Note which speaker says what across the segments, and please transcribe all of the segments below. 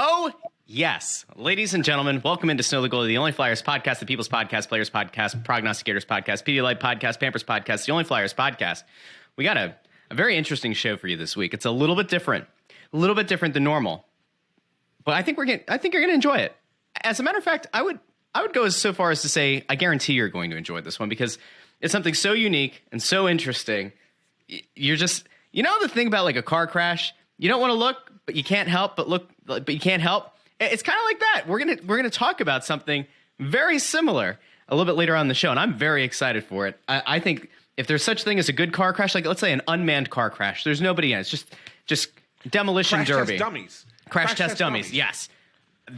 Speaker 1: Oh, yes. Ladies and gentlemen, welcome into Snow the Goalie, the Only Flyers podcast, the People's Podcast, Players Podcast, Prognosticators Podcast, Pedialyte Podcast, Pampers Podcast, the Only Flyers podcast. We got a very interesting show for you this week. It's a little bit different than normal, but I think you're going to enjoy it. As a matter of fact, I would go so far as to say I guarantee you're going to enjoy this one because it's something so unique and so interesting. You're just, the thing about like a car crash, you don't want to look, but you can't help but look, but you can't help. It's kind of like that. We're going to talk about something very similar a little bit later on in the show, and I'm very excited for it. I think if there's such thing as a good car crash, like let's say an unmanned car crash, there's nobody in it. It's just demolition
Speaker 2: Crash
Speaker 1: derby.
Speaker 2: Test dummies.
Speaker 1: Crash test dummies. Yes.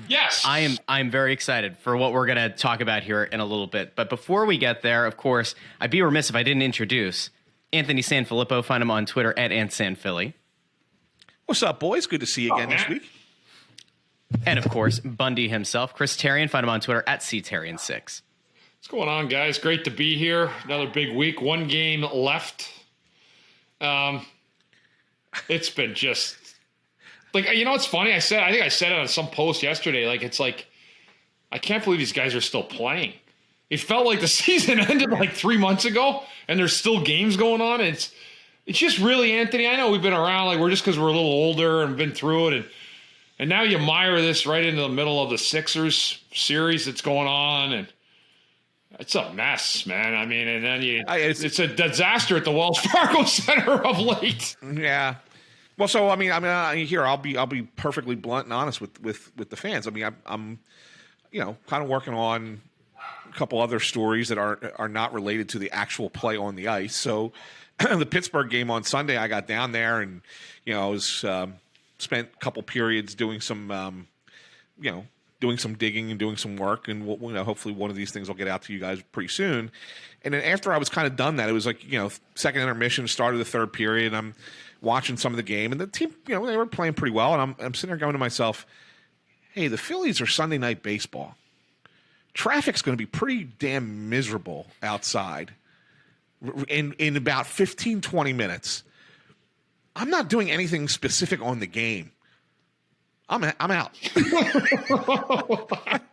Speaker 3: Yes.
Speaker 1: I'm very excited for what we're going to talk about here in a little bit. But before we get there, of course, I'd be remiss if I didn't introduce Anthony Sanfilippo. Find him on Twitter at AntSanPhilly.
Speaker 2: What's up, boys? Good to see you again this week.
Speaker 1: And, of course, Bundy himself, Chris Terrian. Find him on Twitter at CTerrian6.
Speaker 3: What's going on, guys? Great to be here. Another big week. One game left. It's been just like, it's funny. I think I said it on some post yesterday. It's like, I can't believe these guys are still playing. It felt like the season ended like 3 months ago and there's still games going on. It's just really, Anthony, I know we've been around, like we're just because we're a little older and been through it. And now you mire this right into the middle of the Sixers series that's going on, and it's a mess, man. I mean, and then it's a disaster at the Wells Fargo Center of late.
Speaker 2: Yeah. Well, so I mean, here I'll be perfectly blunt and honest with the fans. I mean, I'm kind of working on a couple other stories that are not related to the actual play on the ice. So the Pittsburgh game on Sunday, I got down there and I was. Spent a couple periods doing some, doing some digging and doing some work, and hopefully one of these things will get out to you guys pretty soon. And then after I was kind of done that, it was like second intermission, start of the third period. And I'm watching some of the game, and the team, they were playing pretty well. And I'm sitting there going to myself, "Hey, the Phillies are Sunday Night Baseball. Traffic's going to be pretty damn miserable outside in about 15, 20 minutes." I'm not doing anything specific on the game. I'm out.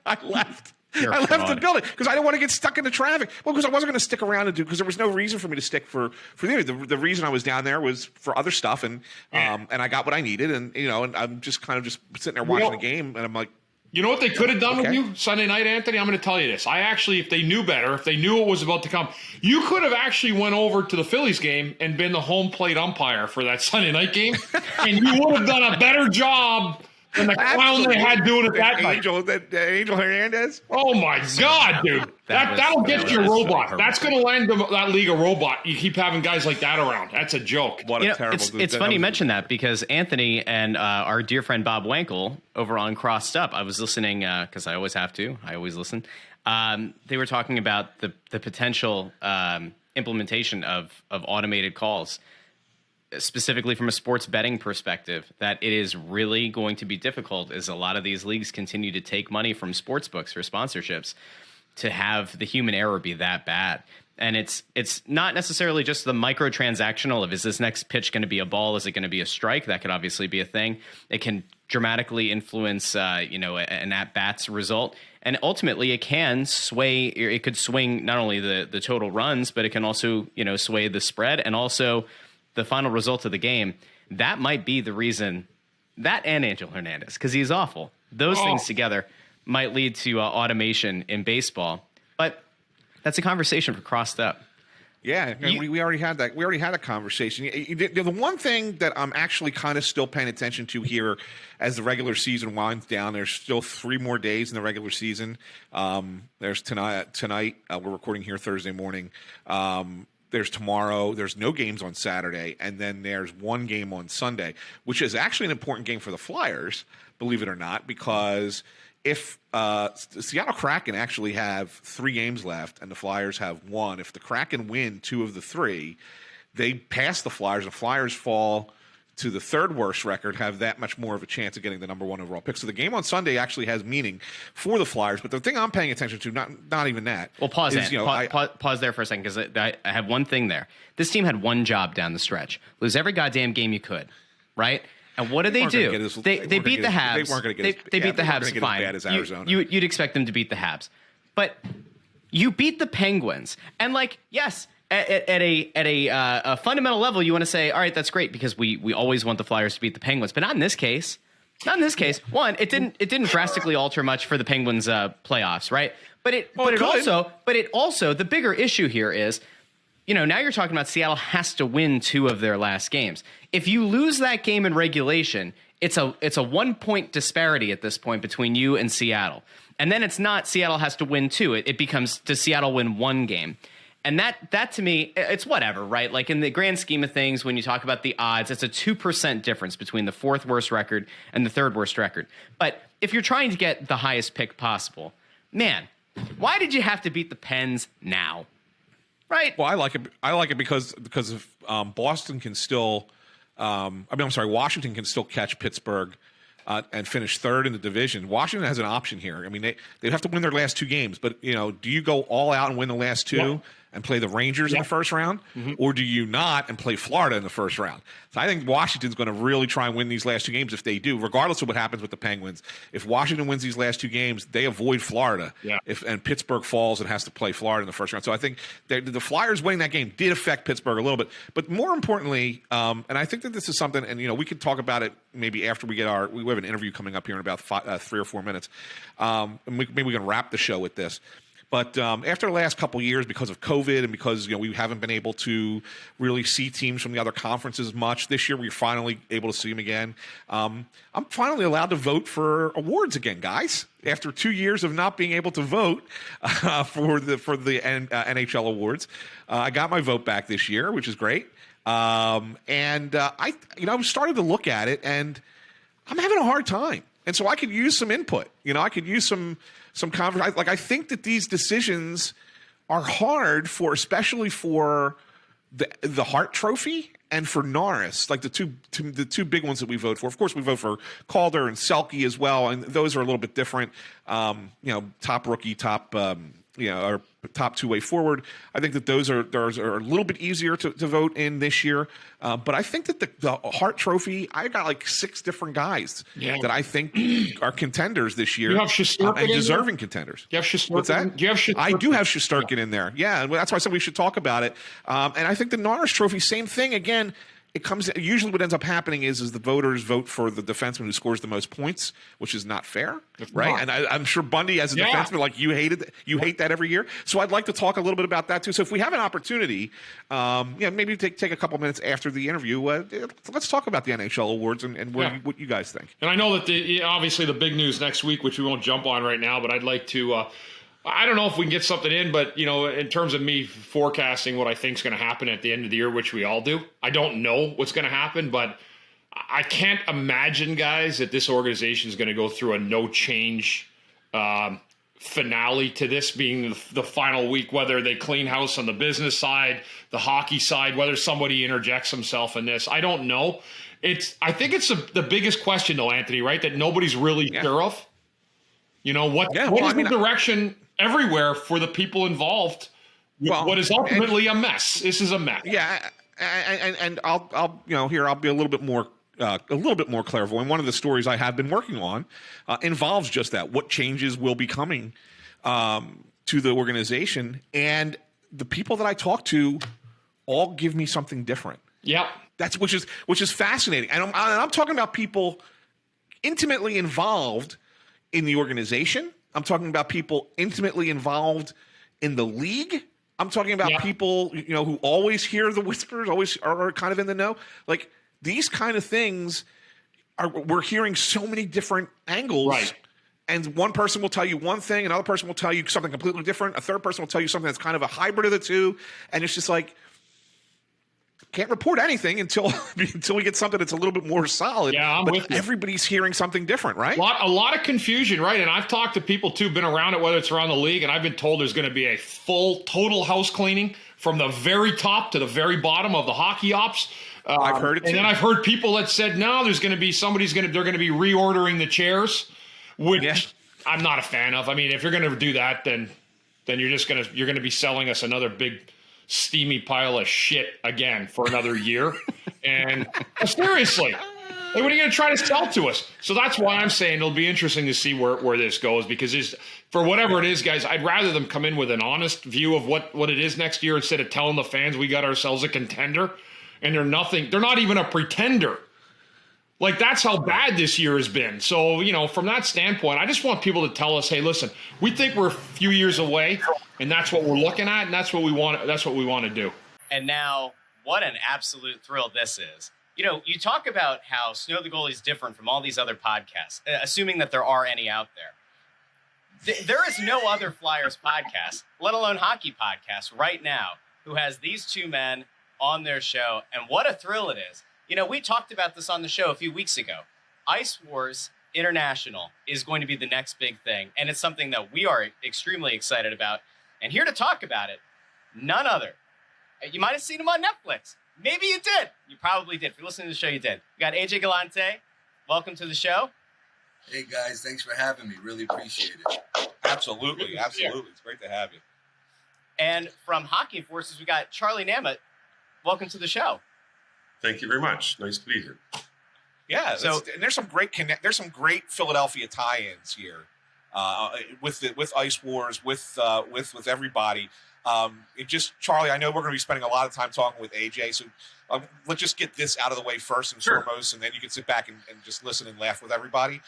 Speaker 2: I left. I left the building because I didn't want to get stuck in the traffic. Well, because I wasn't going to stick around and do because there was no reason for me to stick for the reason I was down there was for other stuff and I got what I needed and and I'm just kind of just sitting there watching the game and I'm like.
Speaker 3: You know what they could have done with you Sunday night, Anthony? I'm going to tell you this. I actually, if they knew better, if they knew what was about to come, you could have actually went over to the Phillies game and been the home plate umpire for that Sunday night game, and you would have done a better job than the clown they had doing it that night.
Speaker 2: Angel Hernandez?
Speaker 3: Oh, my God, dude. That'll get you a robot. That's going to land that league a robot. You keep having guys like that around. That's a joke.
Speaker 2: What a terrible
Speaker 1: It's funny you mention that because Anthony and our dear friend Bob Wankel over on Crossed Up, I was listening because I always have to. I always listen. They were talking about the potential implementation of automated calls, specifically from a sports betting perspective, that it is really going to be difficult as a lot of these leagues continue to take money from sports books for sponsorships to have the human error be that bad. And it's not necessarily just the microtransactional of is this next pitch going to be a ball? Is it going to be a strike? That could obviously be a thing. It can dramatically influence, an at-bats result. And ultimately it can sway, it could swing not only the total runs, but it can also, sway the spread and also the final result of the game. That might be the reason that and Angel Hernandez, because he's awful. Those things together might lead to automation in baseball, but that's a conversation for Crossed Up.
Speaker 2: Yeah, we already had that. We already had a conversation. The one thing that I'm actually kind of still paying attention to here as the regular season winds down, there's still 3 more days in the regular season. There's tonight. We're recording here Thursday morning. There's tomorrow. There's no games on Saturday. And then there's one game on Sunday, which is actually an important game for the Flyers, believe it or not, because if the Seattle Kraken actually have 3 games left and the Flyers have 1, if the Kraken win 2 of the 3, they pass the Flyers. The Flyers fall to the 3rd worst record, have that much more of a chance of getting the number 1 overall pick. So the game on Sunday actually has meaning for the Flyers. But the thing I'm paying attention to, not even that.
Speaker 1: Well, pause that. Pause there for a second because I have one thing there. This team had one job down the stretch: lose every goddamn game you could, right? And what do they do? They beat the Habs.
Speaker 2: They weren't going to get
Speaker 1: They beat the Habs fine.
Speaker 2: As bad as Arizona.
Speaker 1: You'd expect them to beat the Habs. But you beat the Penguins. And, like, yes, at a fundamental level, you want to say, all right, that's great because we always want the Flyers to beat the Penguins. But not in this case. Not in this case. One, it didn't drastically alter much for the Penguins' playoffs, right? But it also the bigger issue here is, now you're talking about Seattle has to win 2 of their last games. If you lose that game in regulation, it's a 1-point disparity at this point between you and Seattle. And then it's not Seattle has to win 2. It becomes, does Seattle win 1 game? And that to me, it's whatever, right? Like in the grand scheme of things, when you talk about the odds, it's a 2% difference between the 4th worst record and the 3rd worst record. But if you're trying to get the highest pick possible, man, why did you have to beat the Pens now? Right.
Speaker 2: Well, I like it because of Boston can still, Washington can still catch Pittsburgh and finish 3rd in the division. Washington has an option here. I mean, they have to win their last 2 games, but do you go all out and win the last 2 and play the Rangers in the first round, or do you not and play Florida in the first round? So I think Washington's going to really try and win these last 2 games if they do, regardless of what happens with the Penguins. If Washington wins these last 2 games, they avoid Florida. Yeah. And Pittsburgh falls and has to play Florida in the first round. So I think the Flyers winning that game did affect Pittsburgh a little bit. But more importantly, and I think that this is something, and we could talk about it maybe after we get we have an interview coming up here in about 3 or 4 minutes. And maybe we can wrap the show with this. But after the last couple of years, because of COVID and because we haven't been able to really see teams from the other conferences much, this year we're finally able to see them again. I'm finally allowed to vote for awards again, guys. After 2 years of not being able to vote for the NHL awards, I got my vote back this year, which is great. And I started to look at it, and I'm having a hard time. And so I could use some input. I could use some conversation. Like, I think that these decisions are hard especially for the Hart Trophy and for Norris, like the two big ones that we vote for. Of course, we vote for Calder and Selke as well, and those are a little bit different. Top rookie, top or top 2-way forward. I think that those are a little bit easier to vote in this year. But I think that the Hart Trophy, I got like 6 different guys that I think are contenders this year.
Speaker 3: You have Shesterkin
Speaker 2: and deserving contenders.
Speaker 3: You have Shesterkin.
Speaker 2: What's that?
Speaker 3: Do you have Shesterkin?
Speaker 2: I do have Shesterkin in there. Yeah, and that's why I said we should talk about it. And I think the Norris Trophy, same thing. Again, usually what ends up happening is the voters vote for the defenseman who scores the most points, which is not fair, right? And I'm sure Bundy, as a defenseman, like you hate that every year. So I'd like to talk a little bit about that too. So if we have an opportunity, maybe take a couple minutes after the interview. Let's talk about the NHL awards and what you guys think.
Speaker 3: And I know that obviously the big news next week, which we won't jump on right now, but I'd like to. I don't know if we can get something in, but, in terms of me forecasting what I think is going to happen at the end of the year, which we all do, I don't know what's going to happen, but I can't imagine, guys, that this organization is going to go through a no-change finale to this being the final week, whether they clean house on the business side, the hockey side, whether somebody interjects himself in this. I don't know. I think it's the biggest question, though, Anthony, right, that nobody's really sure of. What is the direction everywhere for the people involved with what is ultimately a mess? This is a mess.
Speaker 2: Yeah, and I'll be a little bit more clairvoyant. One of the stories I have been working on involves just that: what changes will be coming to the organization, and the people that I talk to all give me something different.
Speaker 3: Yeah,
Speaker 2: which is fascinating, and I'm talking about people intimately involved in the organization. I'm talking about people intimately involved in the league. I'm talking about people, who always hear the whispers, always are kind of in the know. Like, these kind of things we're hearing so many different angles.
Speaker 3: Right.
Speaker 2: And one person will tell you one thing, another person will tell you something completely different. A third person will tell you something that's kind of a hybrid of the two. And it's just like, can't report anything until we get something that's a little bit more solid.
Speaker 3: Yeah, I'm with you.
Speaker 2: Everybody's hearing something different, right?
Speaker 3: A lot of confusion, right? And I've talked to people, too, been around it, whether it's around the league, and I've been told there's going to be a full, total house cleaning from the very top to the very bottom of the hockey ops.
Speaker 2: I've heard it, too.
Speaker 3: And then I've heard people that said, no, there's going to be they're going to be reordering the chairs, which I'm not a fan of. I mean, if you're going to do that, then you're going to be selling us another big steamy pile of shit again for another year. And seriously, Like, what are you going to try to sell to us? So that's why I'm saying it'll be interesting to see where this goes, because for whatever it is, guys, I'd rather them come in with an honest view of what it is next year instead of telling the fans we got ourselves a contender and they're nothing. They're not even a pretender. Like, that's how bad this year has been. So, from that standpoint, I just want people to tell us, hey, listen, we think we're a few years away, and that's what we're looking at, and that's what we want to do.
Speaker 1: And now, what an absolute thrill this is. You talk about how Snow the Goalie is different from all these other podcasts, assuming that there are any out there. There is no other Flyers podcast, let alone hockey podcast right now, who has these two men on their show. And what a thrill it is. We talked about this on the show a few weeks ago. Ice Wars International is going to be the next big thing. And it's something that we are extremely excited about. And here to talk about it, none other. You might have seen him on Netflix. Maybe you did. You probably did. If you're listening to the show, you did. We got AJ Galante. Welcome to the show.
Speaker 4: Hey, guys. Thanks for having me. Really appreciate it.
Speaker 2: Absolutely. It's great to have you.
Speaker 1: And from Hockey Enforcers, we got Charlie Namut. Welcome to the show.
Speaker 5: Thank you very much. Nice to be here.
Speaker 2: Yeah. And there's some great Philadelphia tie-ins here with Ice Wars, with everybody. Charlie, I know we're going to be spending a lot of time talking with AJ, so let's just get this out of the way first and foremost, and then you can sit back and just listen and laugh with everybody.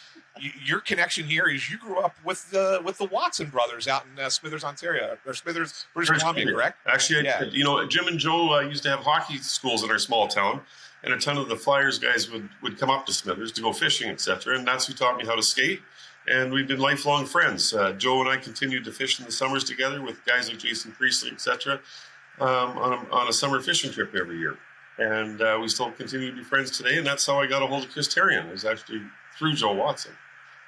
Speaker 2: Your connection here is you grew up with the Watson brothers out in Smithers, Ontario, or Smithers, British Columbia, correct?
Speaker 5: Actually, Jim and Joe used to have hockey schools in our small town, and a ton of the Flyers guys would come up to Smithers to go fishing, etc., and that's who taught me how to skate. And we've been lifelong friends. Joe and I continued to fish in the summers together with guys like Jason Priestley, etc., on a summer fishing trip every year. And we still continue to be friends today. And that's how I got a hold of Chris Terrian. It was actually through Joe Watson.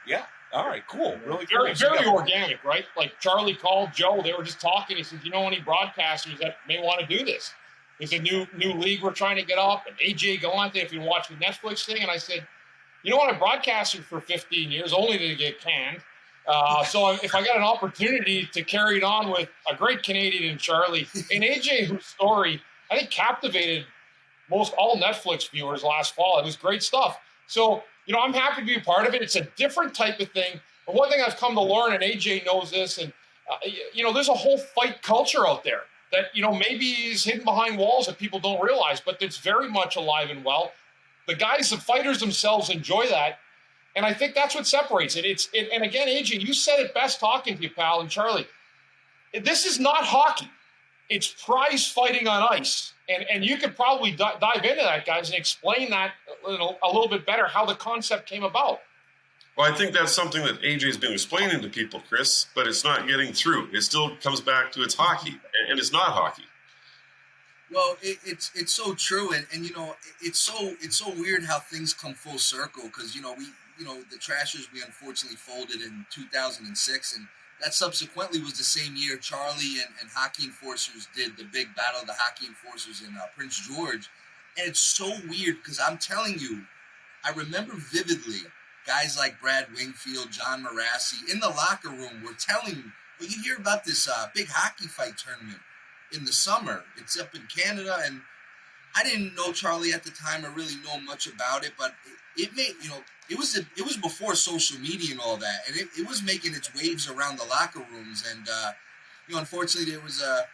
Speaker 2: Yeah. All right. Cool. Really cool.
Speaker 3: Very organic, right? Like, Charlie called Joe. They were just talking. He said, any broadcasters that may want to do this? There's a new league we're trying to get up. And AJ Galante, if you watch the Netflix thing. And I said, I broadcasted for 15 years, only to get canned. So if I got an opportunity to carry it on with a great Canadian in Charlie, and AJ, whose story, I think, captivated most all Netflix viewers last fall. It was great stuff. So, I'm happy to be a part of it. It's a different type of thing. But one thing I've come to learn, and AJ knows this, and, there's a whole fight culture out there that, maybe is hidden behind walls that people don't realize, but it's very much alive and well. The fighters themselves enjoy that. And I think that's what separates it. And again, AJ, you said it best talking to you, pal, and Charlie. This is not hockey. It's prize fighting on ice. And you could probably dive into that, guys, and explain that a little bit better, how the concept came about.
Speaker 5: Well, I think that's something that AJ's been explaining to people, Chris, but it's not getting through. It still comes back to it's hockey, and it's not hockey.
Speaker 4: Well, it's so true, and it's so weird how things come full circle, because the Trashers, we unfortunately folded in 2006, and that subsequently was the same year Charlie and Hockey Enforcers did the big Battle of the Hockey Enforcers in Prince George. And it's so weird, because I'm telling you, I remember vividly guys like Brad Wingfield, John Morassi in the locker room were telling, well, you hear about this big hockey fight tournament in the summer. It's up in Canada, and I didn't know Charlie at the time or really know much about it, but it made, it was before social media and all that, and it was making its waves around the locker rooms. And unfortunately, there was a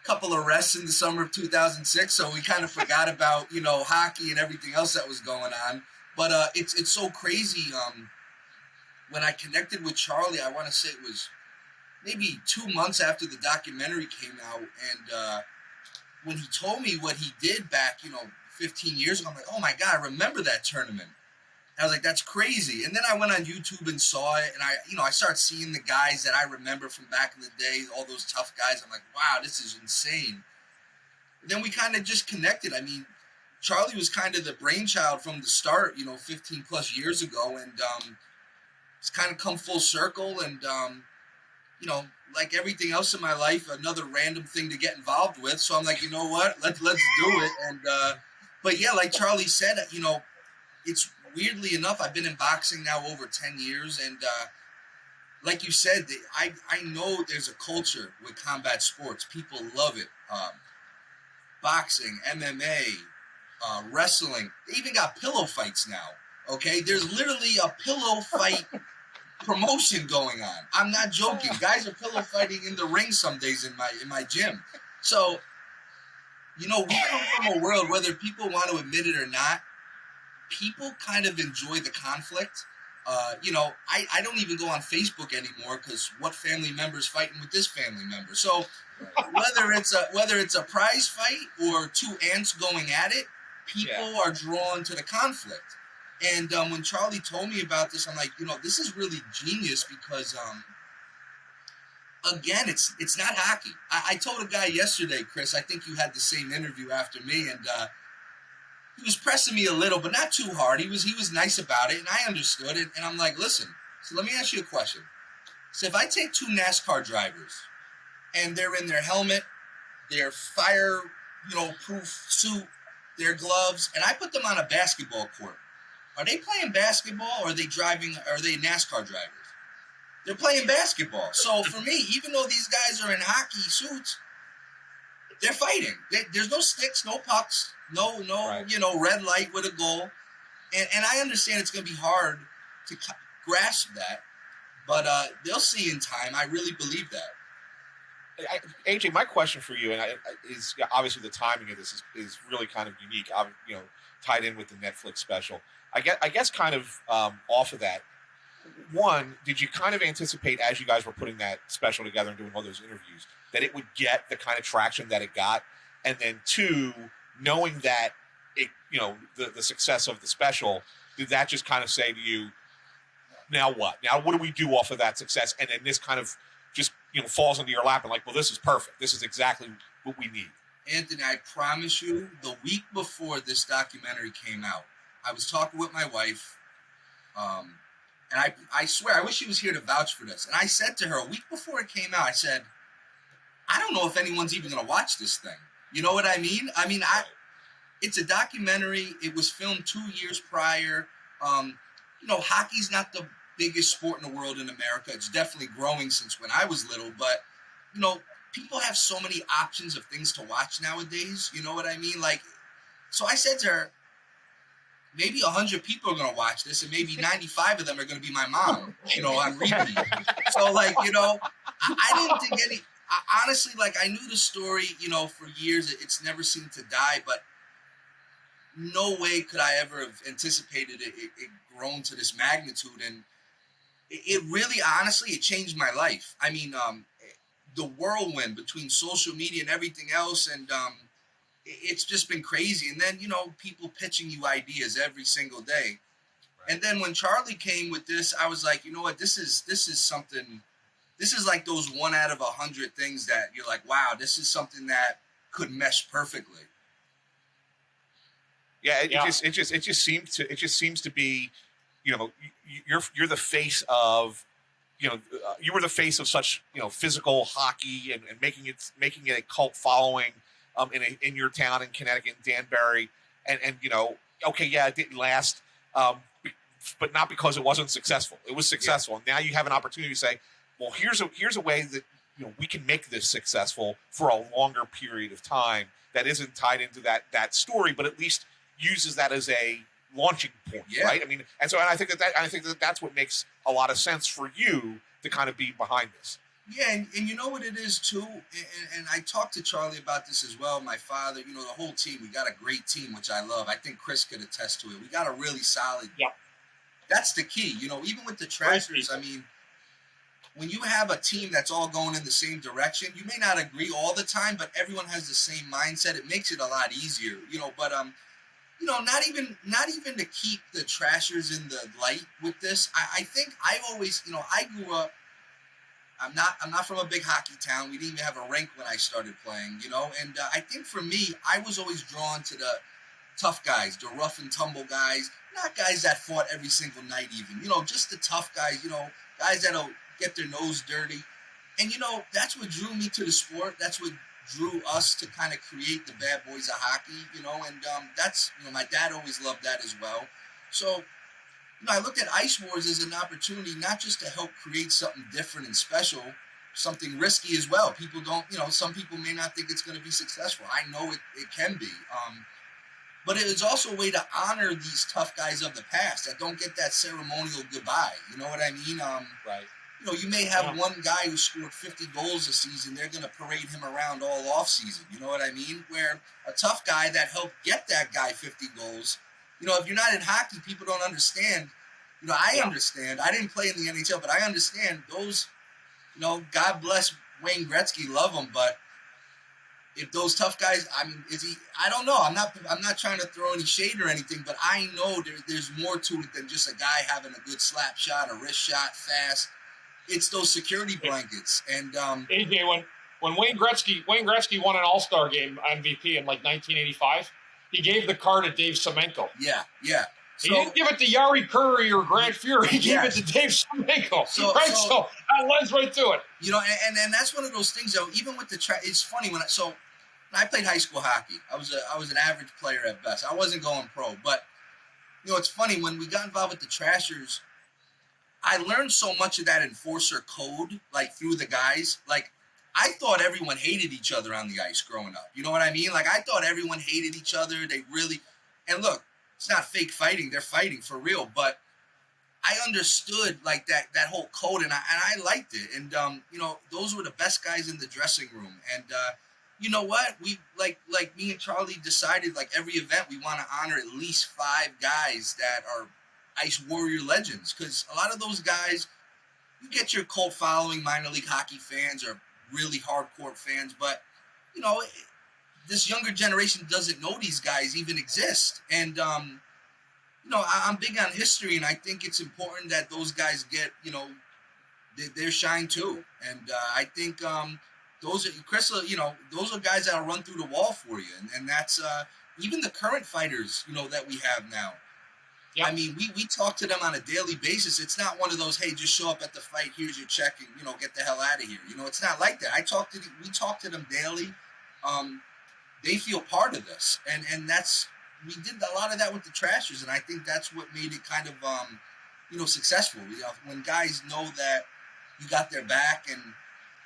Speaker 4: couple of arrests in the summer of 2006, so we kind of forgot about hockey and everything else that was going on. But it's so crazy. When I connected with Charlie, I want to say it was maybe 2 months after the documentary came out, and when he told me what he did back, 15 years ago, I'm like, oh my God, I remember that tournament. I was like, that's crazy. And then I went on YouTube and saw it, and I started seeing the guys that I remember from back in the day, all those tough guys. I'm like, wow, this is insane. And then we kind of just connected. I mean, Charlie was kind of the brainchild from the start, 15 plus years ago, and it's kind of come full circle. And like everything else in my life, another random thing to get involved with. So I'm like, you know what? Let's do it. And but yeah, like Charlie said, it's weirdly enough, I've been in boxing now over 10 years, and like you said, I know there's a culture with combat sports. People love it. Boxing, MMA, wrestling. They even got pillow fights now. Okay, there's literally a pillow fight promotion going on. I'm not joking. Guys are pillow fighting in the ring some days in my gym. So, we come from a world, whether people want to admit it or not, people kind of enjoy the conflict. I don't even go on Facebook anymore because what family member's fighting with this family member? So whether it's a prize fight or two ants going at it, people are drawn to the conflict. And when Charlie told me about this, I'm like, this is really genius because, again, it's not hockey. I told a guy yesterday, Chris, I think you had the same interview after me, and he was pressing me a little, but not too hard. He was nice about it, and I understood it. And I'm like, listen, so let me ask you a question. So if I take two NASCAR drivers, and they're in their helmet, their fire, proof suit, their gloves, and I put them on a basketball court, are they playing basketball or are they NASCAR drivers? They're playing basketball. So for me, even though these guys are in hockey suits, they're fighting. There's no sticks, no pucks, no, right. Red light with a goal. And I understand it's going to be hard to grasp that, but they'll see in time. I really believe that.
Speaker 2: AJ, my question for you, is obviously the timing of this is really kind of unique. Tied in with the Netflix special. I guess kind of off of that. One, did you kind of anticipate as you guys were putting that special together and doing all those interviews that it would get the kind of traction that it got? And then two, knowing that it, the success of the special, did that just kind of say to you, now what? Now what do we do off of that success? And then this kind of just falls into your lap and like, well, this is perfect. This is exactly what we need.
Speaker 4: Anthony, I promise you, the week before this documentary came out, I was talking with my wife, and I swear, I wish she was here to vouch for this. And I said to her a week before it came out, I said, I don't know if anyone's even going to watch this thing. You know what I mean? It's a documentary. It was filmed 2 years prior. Hockey's not the biggest sport in the world in America. It's definitely growing since when I was little. But, people have so many options of things to watch nowadays. You know what I mean? So I said to her, maybe 100 people are going to watch this, and maybe 95 of them are going to be my mom, on repeat. So, I didn't think honestly, I knew the story, for years. It's never seemed to die, but no way could I ever have anticipated it grown to this magnitude. And it really, honestly, it changed my life. The whirlwind between social media and everything else, and it's just been crazy. And then, people pitching you ideas every single day. Right. And then when Charlie came with this, I was like, you know what, this is something, this is like those 1 out of 100 things that you're like, wow, this is something that could mesh perfectly.
Speaker 2: Yeah, it just seems to be, you're the face of, you were the face of such, physical hockey and making it a cult following. In your town in Connecticut, in Danbury, and it didn't last, but not because it wasn't successful. It was successful, and now you have an opportunity to say, well, here's a way that we can make this successful for a longer period of time that isn't tied into that story, but at least uses that as a launching point, right? And I think that's what makes a lot of sense for you to kind of be behind this.
Speaker 4: Yeah, and you know what it is too, and I talked to Charlie about this as well, my father, the whole team. We got a great team, which I love. I think Chris could attest to it. We got a really solid. Yeah. That's the key. Even with the Trashers, when you have a team that's all going in the same direction, you may not agree all the time, but everyone has the same mindset. It makes it a lot easier, but not even to keep the Trashers in the light with this. I think I've always, I grew up. I'm not from a big hockey town. We didn't even have a rink when I started playing, And I think for me, I was always drawn to the tough guys, the rough and tumble guys, not guys that fought every single night even, just the tough guys, guys that'll get their nose dirty. And, that's what drew me to the sport. That's what drew us to kind of create the bad boys of hockey, and that's, my dad always loved that as well. So, I looked at Ice Wars as an opportunity not just to help create something different and special, something risky as well. People don't, some people may not think it's going to be successful. I know it can be. but it was also a way to honor these tough guys of the past that don't get that ceremonial goodbye. You know what I mean?
Speaker 2: Right.
Speaker 4: You may have one guy who scored 50 goals a season. They're going to parade him around all off season. You know what I mean? Where a tough guy that helped get that guy 50 goals, if you're not in hockey, people don't understand. I understand. I didn't play in the NHL, but I understand those, God bless Wayne Gretzky, love him. But if those tough guys, I don't know. I'm not trying to throw any shade or anything, but I know there's more to it than just a guy having a good slap shot, a wrist shot, fast. It's those security blankets. And
Speaker 3: AJ, when Wayne Gretzky won an All-Star game MVP in like 1985, he gave the car to Dave Semenko.
Speaker 4: Yeah.
Speaker 3: He didn't give it to Yari Curry or Grant Fury. He gave it to Dave Semenko. So that lends right to it.
Speaker 4: And that's one of those things, though. Even with it's funny when I played high school hockey. I was an average player at best. I wasn't going pro, but it's funny when we got involved with the Trashers. I learned so much of that enforcer code, like through the guys. Like, I thought everyone hated each other on the ice growing up. You know what I mean? Like, I thought everyone hated each other. They really, and look, it's not fake fighting. They're fighting for real. But I understood like that whole code, and I liked it. And those were the best guys in the dressing room. And you know what? We like me and Charlie decided like every event we want to honor at least 5 guys that are Ice Warrior legends, because a lot of those guys, you get your cult following, minor league hockey fans or really hardcore fans, but this younger generation doesn't know these guys even exist. And I'm big on history, and I think it's important that those guys get their shine too. And I think those are guys that'll run through the wall for you, and that's even the current fighters that we have now. Yep. I mean, we talk to them on a daily basis. It's not one of those, hey, just show up at the fight, here's your check, and get the hell out of here. It's not like that. We talk to them daily. They feel part of this, and we did a lot of that with the Trashers, and I think that's what made it kind of successful. When guys know that you got their back and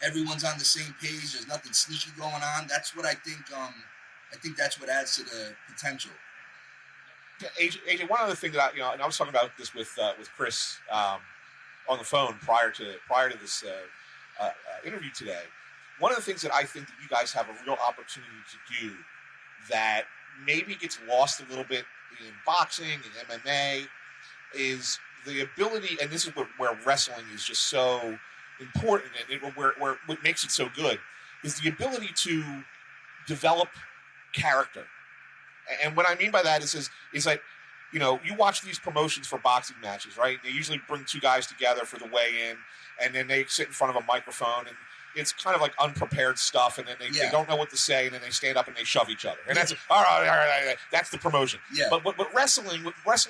Speaker 4: everyone's on the same page, there's nothing sneaky going on. That's what I think. I think that's what adds to the potential.
Speaker 2: AJ, one other thing that and I was talking about this with Chris on the phone prior to this interview today. One of the things that I think that you guys have a real opportunity to do that maybe gets lost a little bit in boxing and MMA is the ability, and this is where wrestling is just so important, and where what makes it so good is the ability to develop character. And what I mean by that is like, you watch these promotions for boxing matches, right? They usually bring 2 guys together for the weigh-in, and then they sit in front of a microphone, and it's kind of like unprepared stuff, and then they don't know what to say, and then they stand up and they shove each other. And that's all right, that's the promotion. Yeah. But what wrestling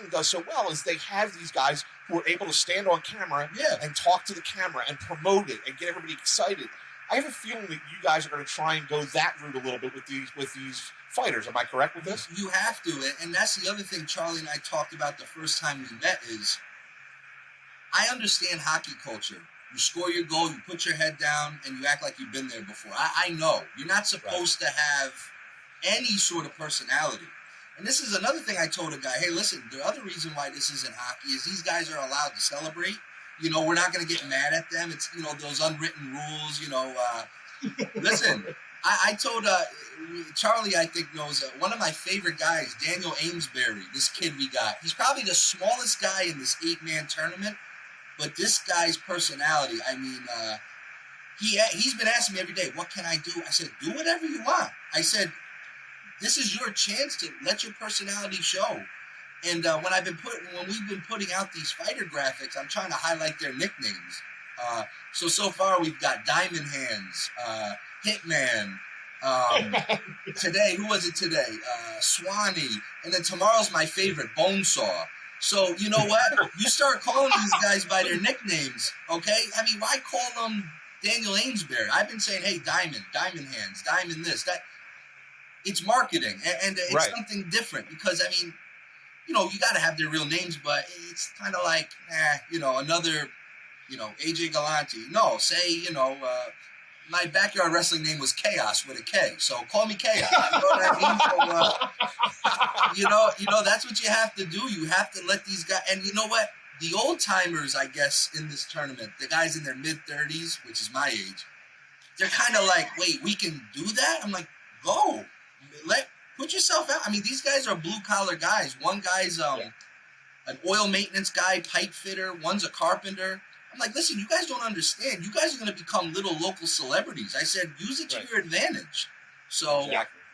Speaker 2: does so well is they have these guys who are able to stand on camera and talk to the camera and promote it and get everybody excited. I have a feeling that you guys are going to try and go that route a little bit with these fighters. Am I correct with this?
Speaker 4: You have to, and that's the other thing Charlie and I talked about the first time we met is I understand hockey culture. You score your goal, you put your head down, and you act like you've been there before. I know. You're not supposed to have any sort of personality. And this is another thing I told a guy, hey, listen, the other reason why this isn't hockey is these guys are allowed to celebrate. We're not going to get mad at them. It's, those unwritten rules, Listen, I told Charlie, I think, knows one of my favorite guys, Daniel Amesbury, this kid we got. He's probably the smallest guy in this 8-man tournament. But this guy's personality, I mean, he's been asking me every day, what can I do? I said, do whatever you want. I said, this is your chance to let your personality show. And when we've been putting out these fighter graphics, I'm trying to highlight their nicknames. So far we've got Diamond Hands, Hitman. Today, who was it today? Swanee. And then tomorrow's my favorite, Bonesaw. So, you know what? You start calling these guys by their nicknames, okay? I mean, why call them Daniel Amesbury? I've been saying, hey, Diamond Hands, Diamond this, that. It's marketing, and it's something different because, I mean, you got to have their real names, but it's kind of like, another, AJ Galante. No, say, my backyard wrestling name was Chaos with a K, so call me Chaos. You know what I mean? So, that's what you have to do. You have to let these guys, and you know what? The old timers, I guess, in this tournament, the guys in their mid-30s, which is my age, they're kind of like, wait, we can do that? I'm like, go. Put yourself out. I mean, these guys are blue-collar guys. One guy's an oil maintenance guy, pipe fitter. One's a carpenter. I'm like, listen, you guys don't understand. You guys are going to become little local celebrities. I said, use it to your advantage. So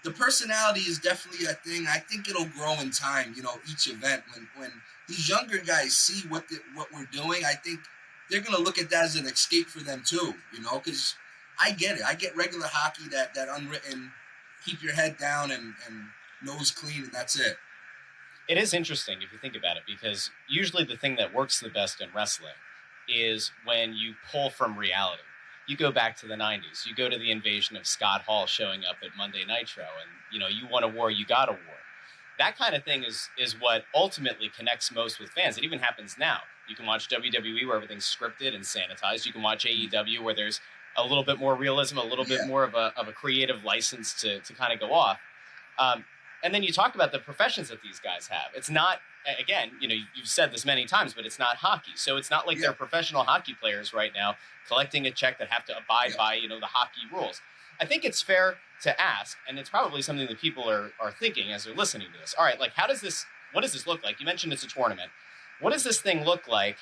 Speaker 4: the personality is definitely a thing. I think it'll grow in time, each event. When these younger guys see what we're doing, I think they're going to look at that as an escape for them too, because I get it. I get regular hockey, that unwritten, keep your head down and nose clean, and that's it.
Speaker 1: It is interesting if you think about it, because usually the thing that works the best in wrestling is when you pull from reality. You go back to the 90s. You go to the invasion of Scott Hall showing up at Monday Nitro, and you want a war, you got a war. That kind of thing is what ultimately connects most with fans. It even happens now. You can watch WWE where everything's scripted and sanitized. You can watch AEW where there's a little bit more realism, a little bit more of a creative license to kind of go off. And then you talk about the professions that these guys have. It's not, again, you've said this many times, but it's not hockey. So it's not like they're professional hockey players right now collecting a check that have to abide by, the hockey rules. I think it's fair to ask, and it's probably something that people are thinking as they're listening to this. All right, like what does this look like? You mentioned it's a tournament. What does this thing look like?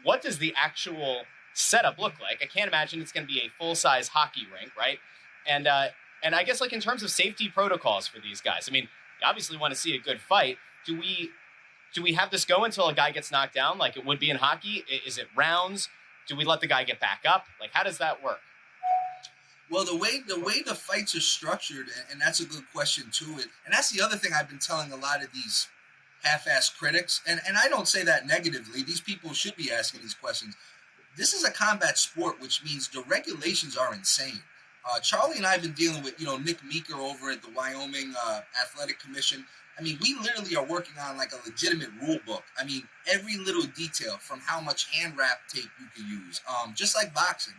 Speaker 1: What does the actual setup look like? I can't imagine it's going to be a full-size hockey rink, right? And I guess, like, in terms of safety protocols for these guys, I mean, you obviously want to see a good fight. Do we have this go until a guy gets knocked down like it would be in hockey? Is it rounds? Do we let the guy get back up? Like, how does that work?
Speaker 4: Well, the way the fights are structured, and that's a good question too. And that's the other thing I've been telling a lot of these half-assed critics, and I don't say that negatively. These people should be asking these questions. This is a combat sport, which means the regulations are insane. Charlie and I have been dealing with, Nick Meeker over at the Wyoming Athletic Commission. I mean, we literally are working on like a legitimate rule book. I mean, every little detail, from how much hand wrap tape you can use, just like boxing.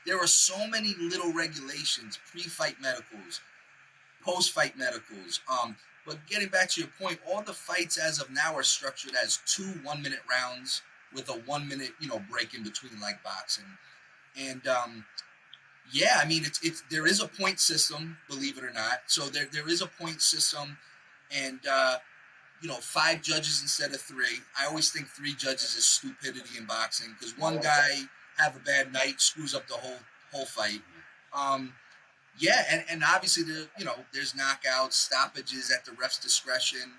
Speaker 4: There are so many little regulations, pre-fight medicals, post-fight medicals. But getting back to your point, all the fights as of now are structured as 2 1-minute rounds with a 1 minute, break in between, like boxing. And I mean, it's there is a point system, believe it or not. So there is a point system, and 5 judges instead of 3. I always think 3 judges is stupidity in boxing, because one guy have a bad night, screws up the whole fight. And obviously there's knockouts, stoppages at the ref's discretion,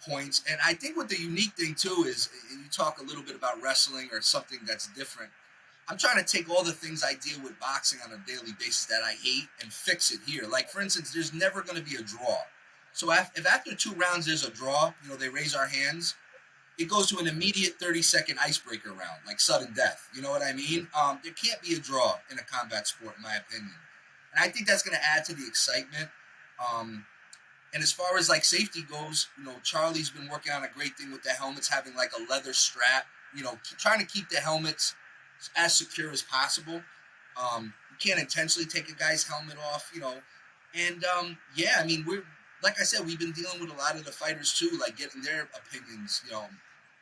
Speaker 4: points. And I think what the unique thing too is, you talk a little bit about wrestling or something that's different. I'm trying to take all the things I deal with boxing on a daily basis that I hate and fix it here. Like, for instance, there's never going to be a draw. So if after 2 rounds there's a draw, they raise our hands, it goes to an immediate 30-second icebreaker round, like sudden death. You know what I mean? There can't be a draw in a combat sport, in my opinion. And I think that's going to add to the excitement. And as far as like safety goes, Charlie's been working on a great thing with the helmets, having like a leather strap, trying to keep the helmets as secure as possible. You can't intentionally take a guy's helmet off, And I mean, like I said, we've been dealing with a lot of the fighters too, like getting their opinions.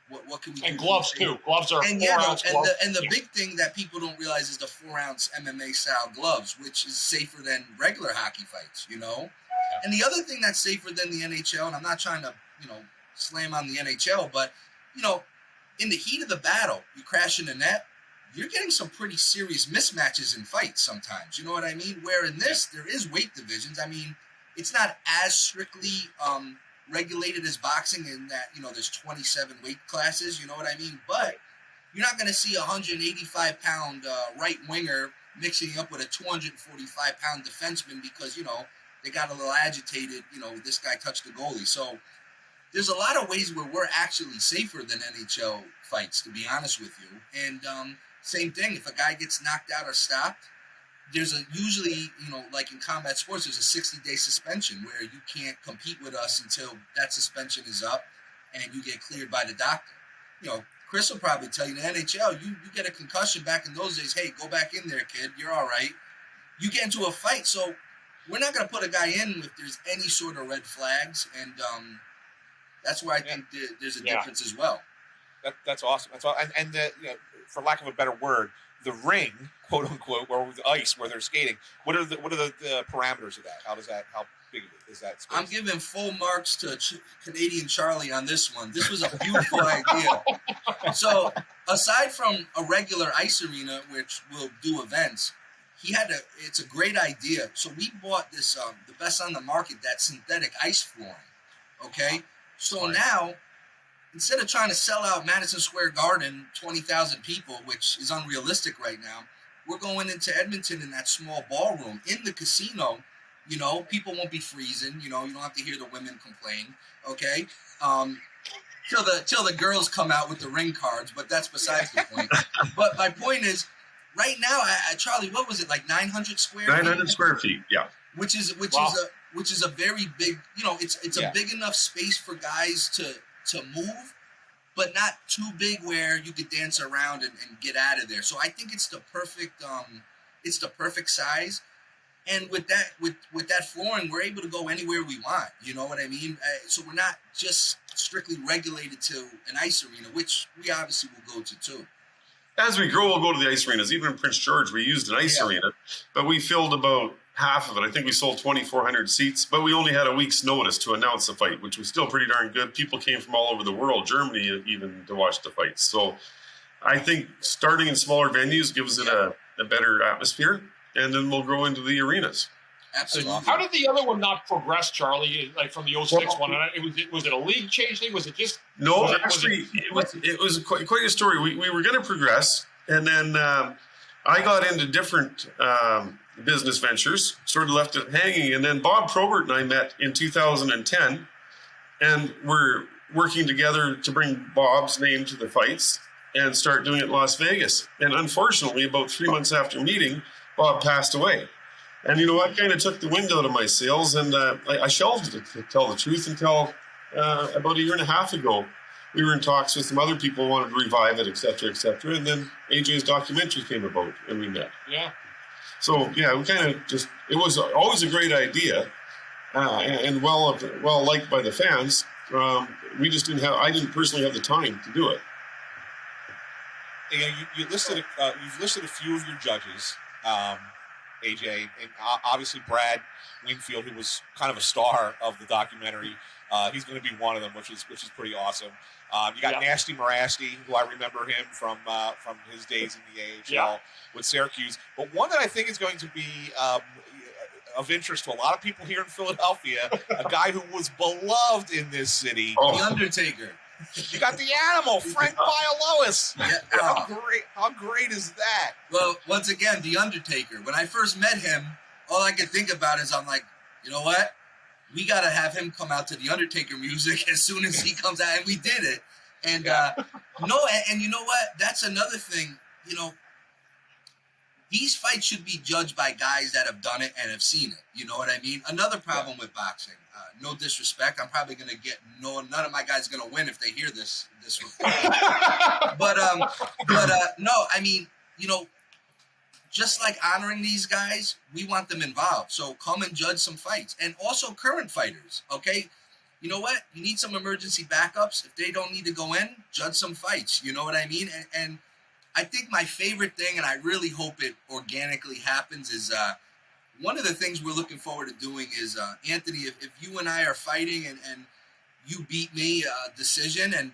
Speaker 4: What can we do?
Speaker 3: And gloves too. Gloves are
Speaker 4: and
Speaker 3: 4-ounce gloves.
Speaker 4: And the big thing that people don't realize is the 4-ounce MMA style gloves, which is safer than regular hockey fights. And the other thing that's safer than the NHL, and I'm not trying to slam on the NHL, but in the heat of the battle, you crash in the net, you're getting some pretty serious mismatches in fights sometimes. You know what I mean? Where in this, there is weight divisions. I mean, it's not as strictly regulated as boxing in that, there's 27 weight classes. You know what I mean? But you're not going to see a 185-pound right winger mixing up with a 245-pound defenseman because, they got a little agitated. This guy touched the goalie. So there's a lot of ways where we're actually safer than NHL fights, to be honest with you. And same thing, if a guy gets knocked out or stopped, there's usually, like in combat sports, there's a 60-day suspension where you can't compete with us until that suspension is up and you get cleared by the doctor. Chris will probably tell you, the NHL, you get a concussion back in those days. Hey, go back in there, kid. You're all right. You get into a fight. So we're not going to put a guy in if there's any sort of red flags. And that's where I think there's a difference as well.
Speaker 2: That's awesome. That's all. And for lack of a better word, the ring, quote unquote, or the ice where they're skating. What are the parameters of that? How big is that space?
Speaker 4: I'm giving full marks to Canadian Charlie on this one. This was a beautiful idea. So aside from a regular ice arena, which will do events, it's a great idea. So we bought this, the best on the market, that synthetic ice flooring. Okay. So now, instead of trying to sell out Madison Square Garden, 20,000 people, which is unrealistic right now, we're going into Edmonton in that small ballroom in the casino. People won't be freezing. You don't have to hear the women complain. Okay, till the girls come out with the ring cards, but that's besides the point. But my point is, right now, Charlie, what was it, like 900 square?
Speaker 5: 900 square feet. Yeah.
Speaker 4: Which is a very big. It's a big enough space for guys to move, but not too big where you could dance around and get out of there. So I think it's the perfect size. And with that flooring, we're able to go anywhere we want. You know what I mean? So we're not just strictly regulated to an ice arena, which we obviously will go to too.
Speaker 5: As we grow, we'll go to the ice arenas. Even in Prince George, we used an ice arena, but we filled about half of it. I think we sold 2,400 seats, but we only had a week's notice to announce the fight, which was still pretty darn good. People came from all over the world, Germany even, to watch the fights. So I think starting in smaller venues gives it a better atmosphere, and then we'll grow into the arenas.
Speaker 4: Absolutely.
Speaker 3: How did the other one not progress, Charlie? Like from the 06 one, was it a league change thing? Was it just?
Speaker 5: No, it was quite a story. We were going to progress, and then I got into different business ventures, sort of left it hanging, and then Bob Probert and I met in 2010, and we're working together to bring Bob's name to the fights and start doing it in Las Vegas. And unfortunately, about 3 months after meeting, Bob passed away. And you know what? Kind of took the wind out of my sails, and I shelved it, to tell the truth, until about a year and a half ago. We were in talks with some other people who wanted to revive it, et cetera, and then AJ's documentary came about, and we met.
Speaker 3: Yeah.
Speaker 5: So, yeah, we kind of just, it was always a great idea and well liked by the fans. We just I didn't personally have the time to do it.
Speaker 2: You've listed a few of your judges, AJ, and obviously Brad Wingfield, who was kind of a star of the documentary. He's going to be one of them, which is pretty awesome. You got Nasty Morasti, who I remember him from his days in the AHL with Syracuse. But one that I think is going to be of interest to a lot of people here in Philadelphia, a guy who was beloved in this city,
Speaker 4: The Undertaker.
Speaker 2: You got the Animal, Frank Bialowas.
Speaker 4: Yeah.
Speaker 2: How great is that?
Speaker 4: Well, once again, The Undertaker. When I first met him, all I could think about is I'm like, you know what? We got to have him come out to The Undertaker music as soon as he comes out. And we did it. And, and you know what? That's another thing. These fights should be judged by guys that have done it and have seen it. You know what I mean? Another problem with boxing. No disrespect. I'm probably going to get none of my guys going to win if they hear this report. but no, I mean, just like honoring these guys, we want them involved. So come and judge some fights, and also current fighters. Okay, you know what? You need some emergency backups. If they don't need to go in, judge some fights. You know what I mean? And I think my favorite thing, and I really hope it organically happens, is one of the things we're looking forward to doing is, Anthony, if you and I are fighting and you beat me decision, and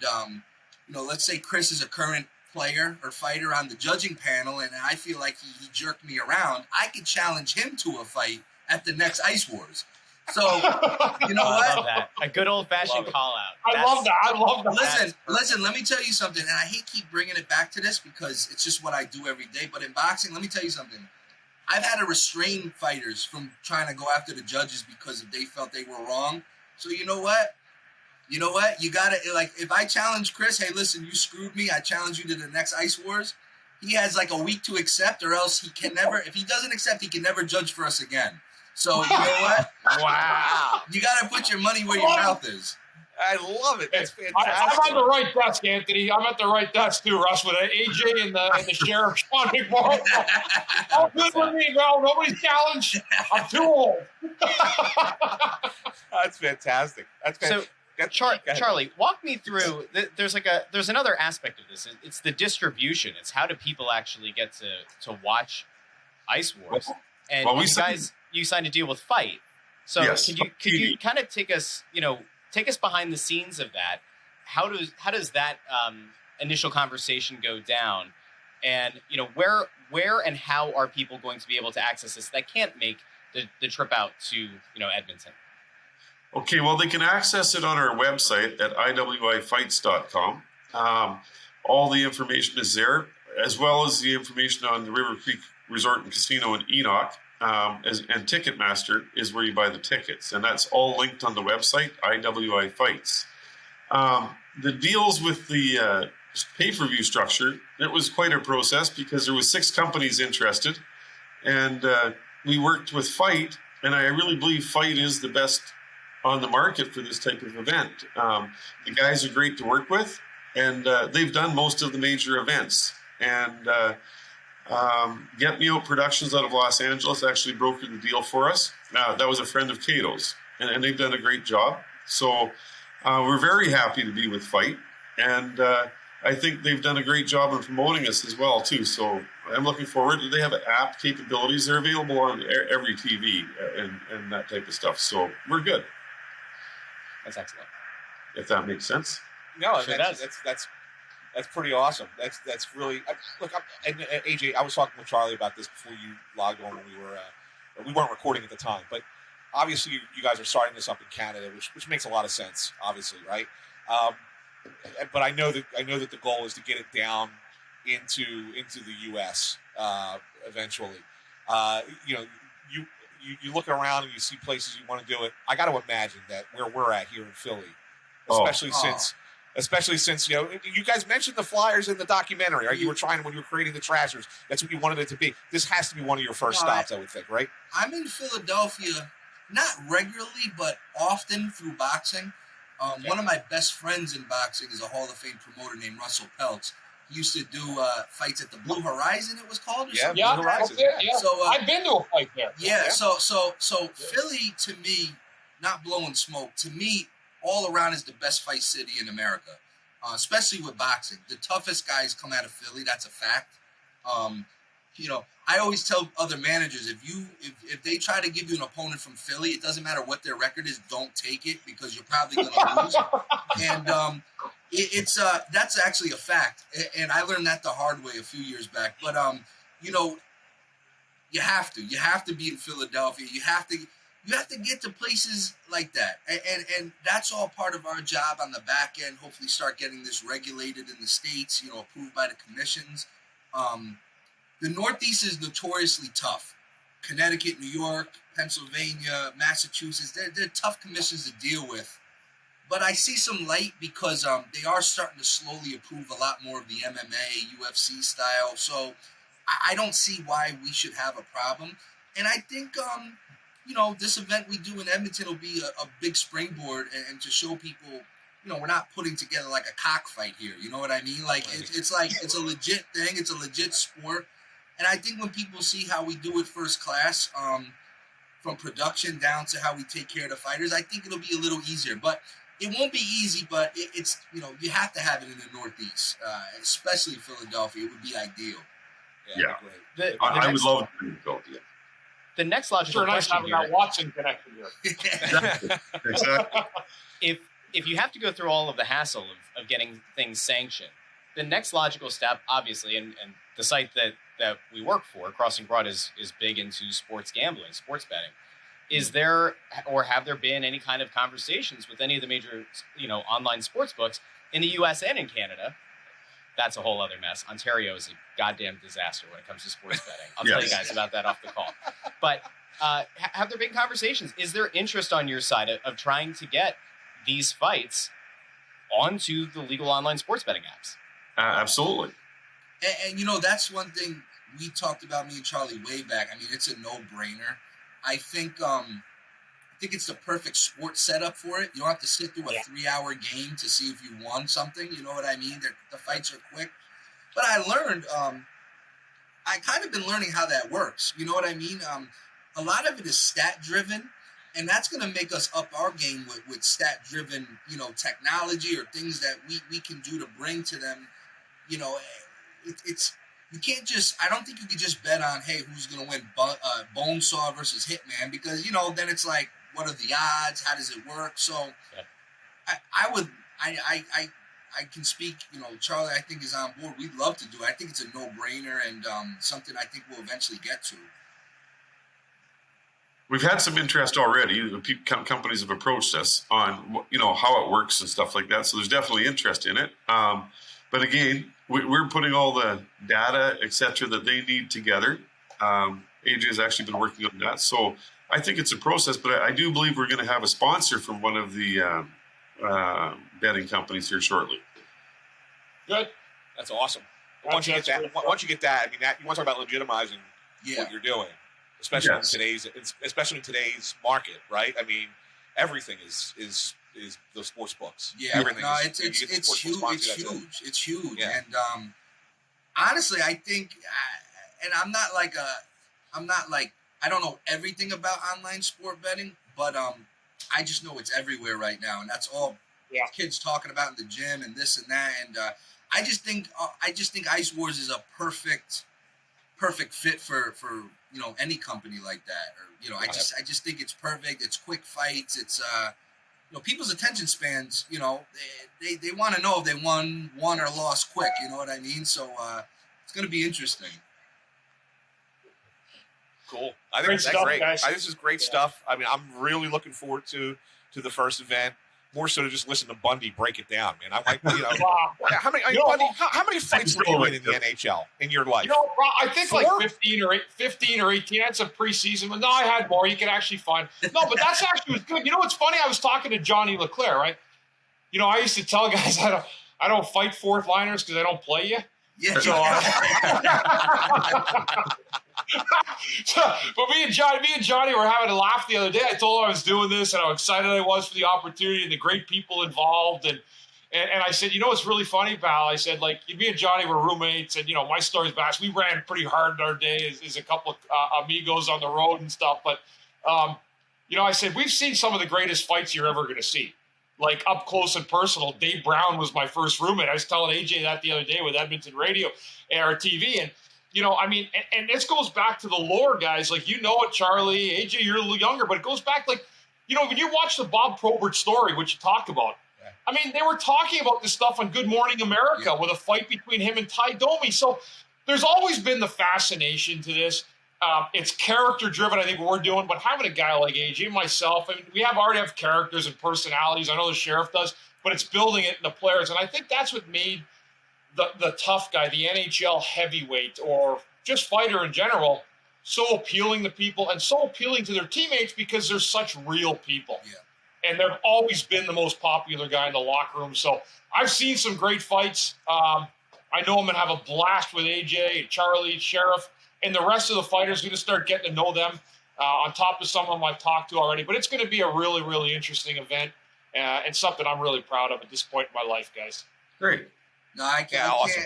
Speaker 4: let's say Chris is a current player or fighter on the judging panel, and I feel like he jerked me around, I could challenge him to a fight at the next Ice Wars. So, you know what?
Speaker 1: I love that. A good old-fashioned call-out.
Speaker 3: I love that.
Speaker 4: Listen, let me tell you something, and I hate keep bringing it back to this because it's just what I do every day, but in boxing, let me tell you something. I've had to restrain fighters from trying to go after the judges because if they felt they were wrong. So you know what? You got to, like, if I challenge Chris, hey, listen, you screwed me, I challenge you to the next Ice Wars, he has like a week to accept, or else he can never, if he doesn't accept, he can never judge for us again. So you know what?
Speaker 1: Wow.
Speaker 4: You got to put your money where your mouth is.
Speaker 2: I love it. That's fantastic.
Speaker 3: I'm on the right desk, Anthony. I'm at the right desk too, Russ, with AJ and the sheriff, Sean McMorrow. All good with me, bro. Nobody's challenged. I'm too old.
Speaker 2: That's fantastic. That's fantastic.
Speaker 1: So, Charlie, walk me through. There's another aspect of this. It's the distribution. It's how do people actually get to watch Ice Wars? And you signed a deal with Fight. So
Speaker 5: yes.
Speaker 1: could you kind of take us behind the scenes of that? How does that initial conversation go down? And where and how are people going to be able to access this that can't make the trip out to Edmonton?
Speaker 5: Okay, well, they can access it on our website at iwifights.com. All the information is there, as well as the information on the River Creek Resort and Casino in Enoch. And Ticketmaster is where you buy the tickets, and that's all linked on the website, IWI Fights. The deals with the pay-per-view structure, it was quite a process because there was 6 companies interested, and we worked with Fight, and I really believe Fight is the best on the market for this type of event. The guys are great to work with, and they've done most of the major events. And Get Me Out Productions out of Los Angeles actually brokered the deal for us. That was a friend of Cato's, and they've done a great job. So we're very happy to be with Fight, and I think they've done a great job in promoting us as well, too. So I'm looking forward. They have app capabilities. They're available on every TV and that type of stuff. So we're good.
Speaker 1: That's excellent.
Speaker 5: If that makes sense.
Speaker 2: No,
Speaker 1: Sure
Speaker 2: that's pretty awesome. That's really look. And AJ, I was talking with Charlie about this before you logged on when we weren't recording at the time. But obviously, you guys are starting this up in Canada, which makes a lot of sense. Obviously, right? But I know that the goal is to get it down into the U.S. Eventually. You look around and you see places you want to do it. I got to imagine that where we're at here in Philly, especially since you guys mentioned the Flyers in the documentary, right? You were trying when you were creating the Trashers. That's what you wanted it to be. This has to be one of your first stops, I would think, right?
Speaker 4: I'm in Philadelphia, not regularly, but often through boxing. One of my best friends in boxing is a Hall of Fame promoter named Russell Peltz. He used to do fights at the Blue Horizon, it was called, or something.
Speaker 3: Yeah,
Speaker 2: Blue Horizon.
Speaker 3: yeah.
Speaker 4: So,
Speaker 3: I've been to a fight there.
Speaker 4: Yeah, so Philly, to me, not blowing smoke, to me, all around is the best fight city in America, especially with boxing. The toughest guys come out of Philly, that's a fact. I always tell other managers, if they try to give you an opponent from Philly, it doesn't matter what their record is, don't take it because you're probably going to lose. And that's actually a fact. And I learned that the hard way a few years back. But you have to be in Philadelphia. You have to get to places like that. And that's all part of our job on the back end. Hopefully start getting this regulated in the States, approved by the commissions. The Northeast is notoriously tough. Connecticut, New York, Pennsylvania, Massachusetts, they're tough commissions to deal with. But I see some light because they are starting to slowly approve a lot more of the MMA, UFC style. So I don't see why we should have a problem. And I think, this event we do in Edmonton will be a big springboard and to show people, we're not putting together like a cockfight here. You know what I mean? Like, it's a legit thing. It's a legit sport. And I think when people see how we do it first class, from production down to how we take care of the fighters, I think it'll be a little easier. But it won't be easy, but it's you have to have it in the Northeast, especially Philadelphia. It would be ideal.
Speaker 5: Yeah.
Speaker 4: Great.
Speaker 5: I would love to be in Philadelphia.
Speaker 1: The next logical
Speaker 3: Nice
Speaker 1: question
Speaker 3: having
Speaker 1: here,
Speaker 3: that Watson connection here.
Speaker 5: Exactly.
Speaker 1: if you have to go through all of the hassle of getting things sanctioned, the next logical step, obviously, and the site that we work for, Crossing Broad, is big into sports gambling, sports betting. Is there or have there been any kind of conversations with any of the major, online sports books in the U.S. and in Canada? That's a whole other mess. Ontario is a goddamn disaster when it comes to sports betting. I'll tell you guys about that off the call. But have there been conversations? Is there interest on your side of trying to get these fights onto the legal online sports betting apps?
Speaker 5: Absolutely.
Speaker 4: And that's one thing we talked about, me and Charlie, way back. I mean, it's a no-brainer. I think think it's the perfect sports setup for it. You don't have to sit through a 3-hour game to see if you won something. You know what I mean? The fights are quick. But I learned, I kind of been learning how that works. You know what I mean? A lot of it is stat driven, and that's going to make us up our game with stat driven, you know, technology or things that we can do to bring to them. You know, it's you can't just. I don't think you could just bet on, hey, who's going to win, Bonesaw versus Hitman, because, you know, then it's like, what are the odds? How does it work? So, I can speak. You know, Charlie, I think, is on board. We'd love to do it. I think it's a no-brainer and something I think we'll eventually get to.
Speaker 5: We've had some interest already. Companies have approached us on, you know, how it works and stuff like that. So there's definitely interest in it. But again, we're putting all the data, et cetera, that they need together. AJ has actually been working on that. So I think it's a process, but I do believe we're going to have a sponsor from one of the betting companies here shortly.
Speaker 3: Good.
Speaker 2: That's awesome. Once you get that, I mean, that you want to talk about legitimizing what you're doing, especially in today's market, right? I mean, everything is the sports books.
Speaker 4: Yeah,
Speaker 2: everything.
Speaker 4: No, it's huge. It's huge.
Speaker 2: Yeah.
Speaker 4: And honestly, I think, and I'm not like I don't know everything about online sport betting, but I just know it's everywhere right now, and that's all kids talking about in the gym and this and that. And I just think Ice Wars is a perfect fit for you know, any company like that. Or, you know, I just think it's perfect. It's quick fights. It's you know, people's attention spans, you know, they want to know if they won or lost quick. You know what I mean? So it's going to be interesting.
Speaker 2: Cool. I think that's great. This is great stuff. I mean, I'm really looking forward to the first event. More so to just listen to Bundy break it down, man. I like, you know, how many fights were you in the NHL in your life?
Speaker 3: You know, I think
Speaker 2: 4?
Speaker 3: like 15 or 18. That's a preseason. But no, I had more. You can actually find. No, but that's actually was good. You know what's funny? I was talking to Johnny Leclerc, right? You know, I used to tell guys I don't fight fourth liners because I don't play you.
Speaker 4: Yeah.
Speaker 3: So, but me and Johnny were having a laugh the other day. I told him I was doing this and how excited I was for the opportunity and the great people involved. And I said, you know what's really funny, pal? I said, like, me and Johnny were roommates, and, you know, my story's best. We ran pretty hard in our day as a couple of amigos on the road and stuff. But, you know, I said, we've seen some of the greatest fights you're ever going to see, like up close and personal. Dave Brown was my first roommate. I was telling AJ that the other day with Edmonton Radio or TV. And, you know, I mean, and this goes back to the lore, guys. Like, you know it, Charlie, AJ, you're a little younger, but it goes back, like, you know, when you watch the Bob Probert story, which you talked about, I mean, they were talking about this stuff on Good Morning America with a fight between him and Ty Domi. So there's always been the fascination to this. It's character driven, I think, what we're doing, but having a guy like AJ, myself, I mean, we already have characters and personalities. I know the Sheriff does, but it's building it in the players. And I think that's what made the tough guy, the NHL heavyweight, or just fighter in general, so appealing to people and so appealing to their teammates because they're such real people. Yeah. And they've always been the most popular guy in the locker room. So I've seen some great fights. I know I'm going to have a blast with AJ, Charlie, Sheriff, and the rest of the fighters. Going to start getting to know them on top of some of them I've talked to already. But it's going to be a really, really interesting event and something I'm really proud of at this point in my life, guys.
Speaker 5: Great.
Speaker 4: No, I can't.
Speaker 2: Yeah, awesome.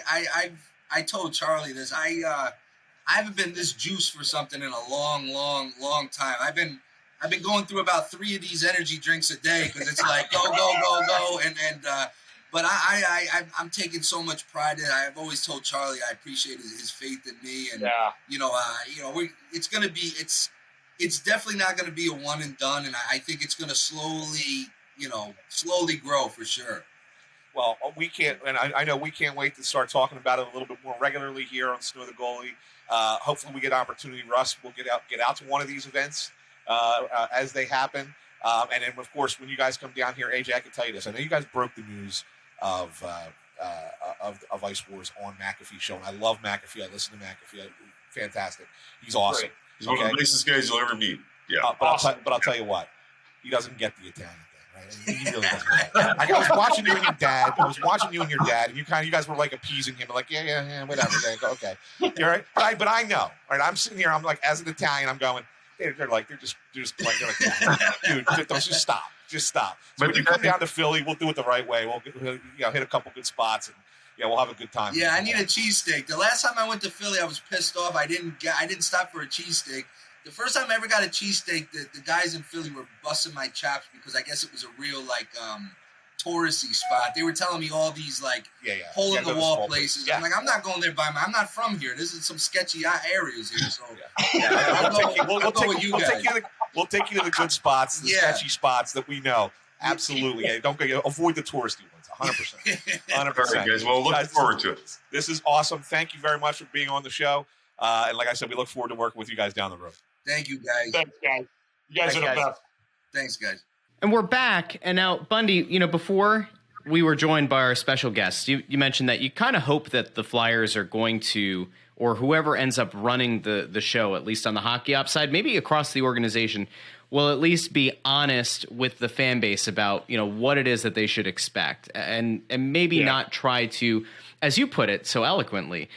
Speaker 4: I told Charlie this. I haven't been this juiced for something in a long time. I've been going through about 3 of these energy drinks a day because it's like go, and but I'm taking so much pride in it. I've always told Charlie I appreciate his faith in me, and it's definitely not going to be a one and done, and I think it's going to slowly grow for sure.
Speaker 2: Well, we can't, and I know we can't wait to start talking about it a little bit more regularly here on Snow the Goalie. Hopefully, we get an opportunity. Russ will get out to one of these events as they happen, and then of course when you guys come down here, AJ, I can tell you this. I know you guys broke the news of Ice Wars on McAfee show, and I love McAfee. I listen to McAfee. Fantastic. He's awesome.
Speaker 5: Great. He's one of the nicest guys you'll ever meet. Yeah.
Speaker 2: But I'll tell you what, he doesn't get the Italian. Right? He really doesn't. I was watching you and your dad. And you guys were like appeasing him, like yeah, whatever. Okay, you're right. But I know. Right? I'm sitting here. I'm like, as an Italian, I'm going, they're just playing. They're like, dude, just stop. So when you come down to Philly, we'll do it the right way. We'll hit a couple good spots, and we'll have a good time.
Speaker 4: Yeah, I need a cheesesteak. The last time I went to Philly, I was pissed off. I didn't stop for a cheesesteak. The first time I ever got a cheesesteak, the guys in Philly were busting my chops because I guess it was a real touristy spot. They were telling me all these hole in the wall places. Yeah. I'm like, I'm not going there I'm not from here. This is some sketchy areas here. So
Speaker 2: we'll take you to the good spots, the sketchy spots that we know. Absolutely. Yeah, don't avoid the touristy ones. 100%. 100%.
Speaker 5: Guys, well, looking forward to it.
Speaker 2: This is awesome. Thank you very much for being on the show. And like I said, we look forward to working with you guys down the road.
Speaker 4: Thank you, guys.
Speaker 3: Thanks, guys. You guys are the best.
Speaker 4: Thanks, guys.
Speaker 1: And we're back. And now, Bundy, before we were joined by our special guests, you mentioned that you kind of hope that the Flyers are going to, or whoever ends up running the show, at least on the hockey ops side, maybe across the organization, will at least be honest with the fan base about, what it is that they should expect. And maybe not try to, as you put it so eloquently,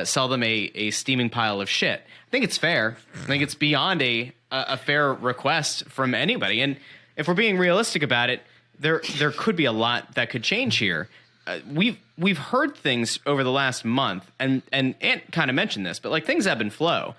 Speaker 1: sell them a steaming pile of shit. I think it's fair. I think it's beyond a fair request from anybody. And if we're being realistic about it, there could be a lot that could change here. We've heard things over the last month, and Ant kind of mentioned this, but things ebb and flow.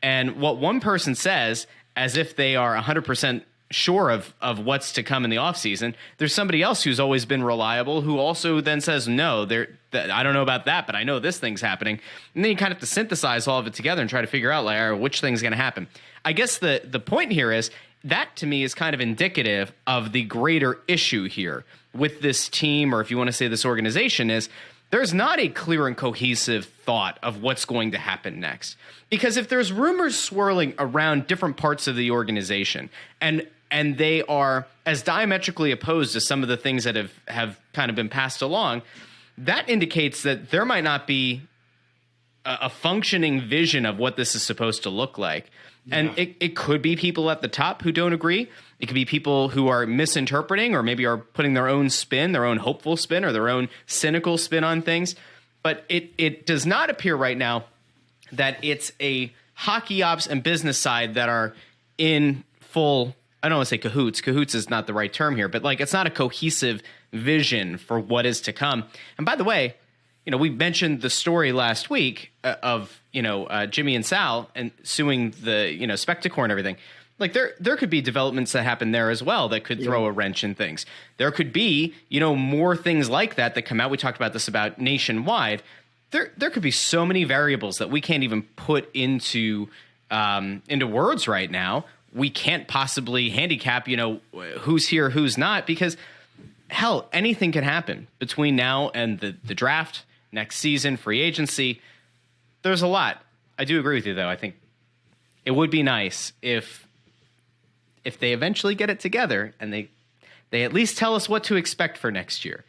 Speaker 1: And what one person says, as if they are 100% sure of what's to come in the offseason, there's somebody else who's always been reliable who also then says, no, I don't know about that, but I know this thing's happening. And then you kind of have to synthesize all of it together and try to figure out which thing's going to happen. I guess the point here is that to me is kind of indicative of the greater issue here with this team, or if you want to say this organization, is there's not a clear and cohesive thought of what's going to happen next. Because if there's rumors swirling around different parts of the organization and they are as diametrically opposed to some of the things that have kind of been passed along, that indicates that there might not be a functioning vision of what this is supposed to look like. Yeah. And it could be people at the top who don't agree. It could be people who are misinterpreting or maybe are putting their own spin, their own hopeful spin or their own cynical spin on things. But it does not appear right now that it's a hockey ops and business side that are in full, I don't want to say cahoots. Cahoots is not the right term here, but it's not a cohesive vision for what is to come. And by the way, we mentioned the story last week of, Jimmy and Sal and suing the, Spectacor and everything. There could be developments that happen there as well that could throw a wrench in things. There could be, more things like that come out. We talked about this about nationwide. There could be so many variables that we can't even put into words right now. We can't possibly handicap, who's here, who's not, because hell, anything can happen between now and the draft, next season, free agency. There's a lot. I do agree with you, though. I think it would be nice if they eventually get it together and they at least tell us what to expect for next year.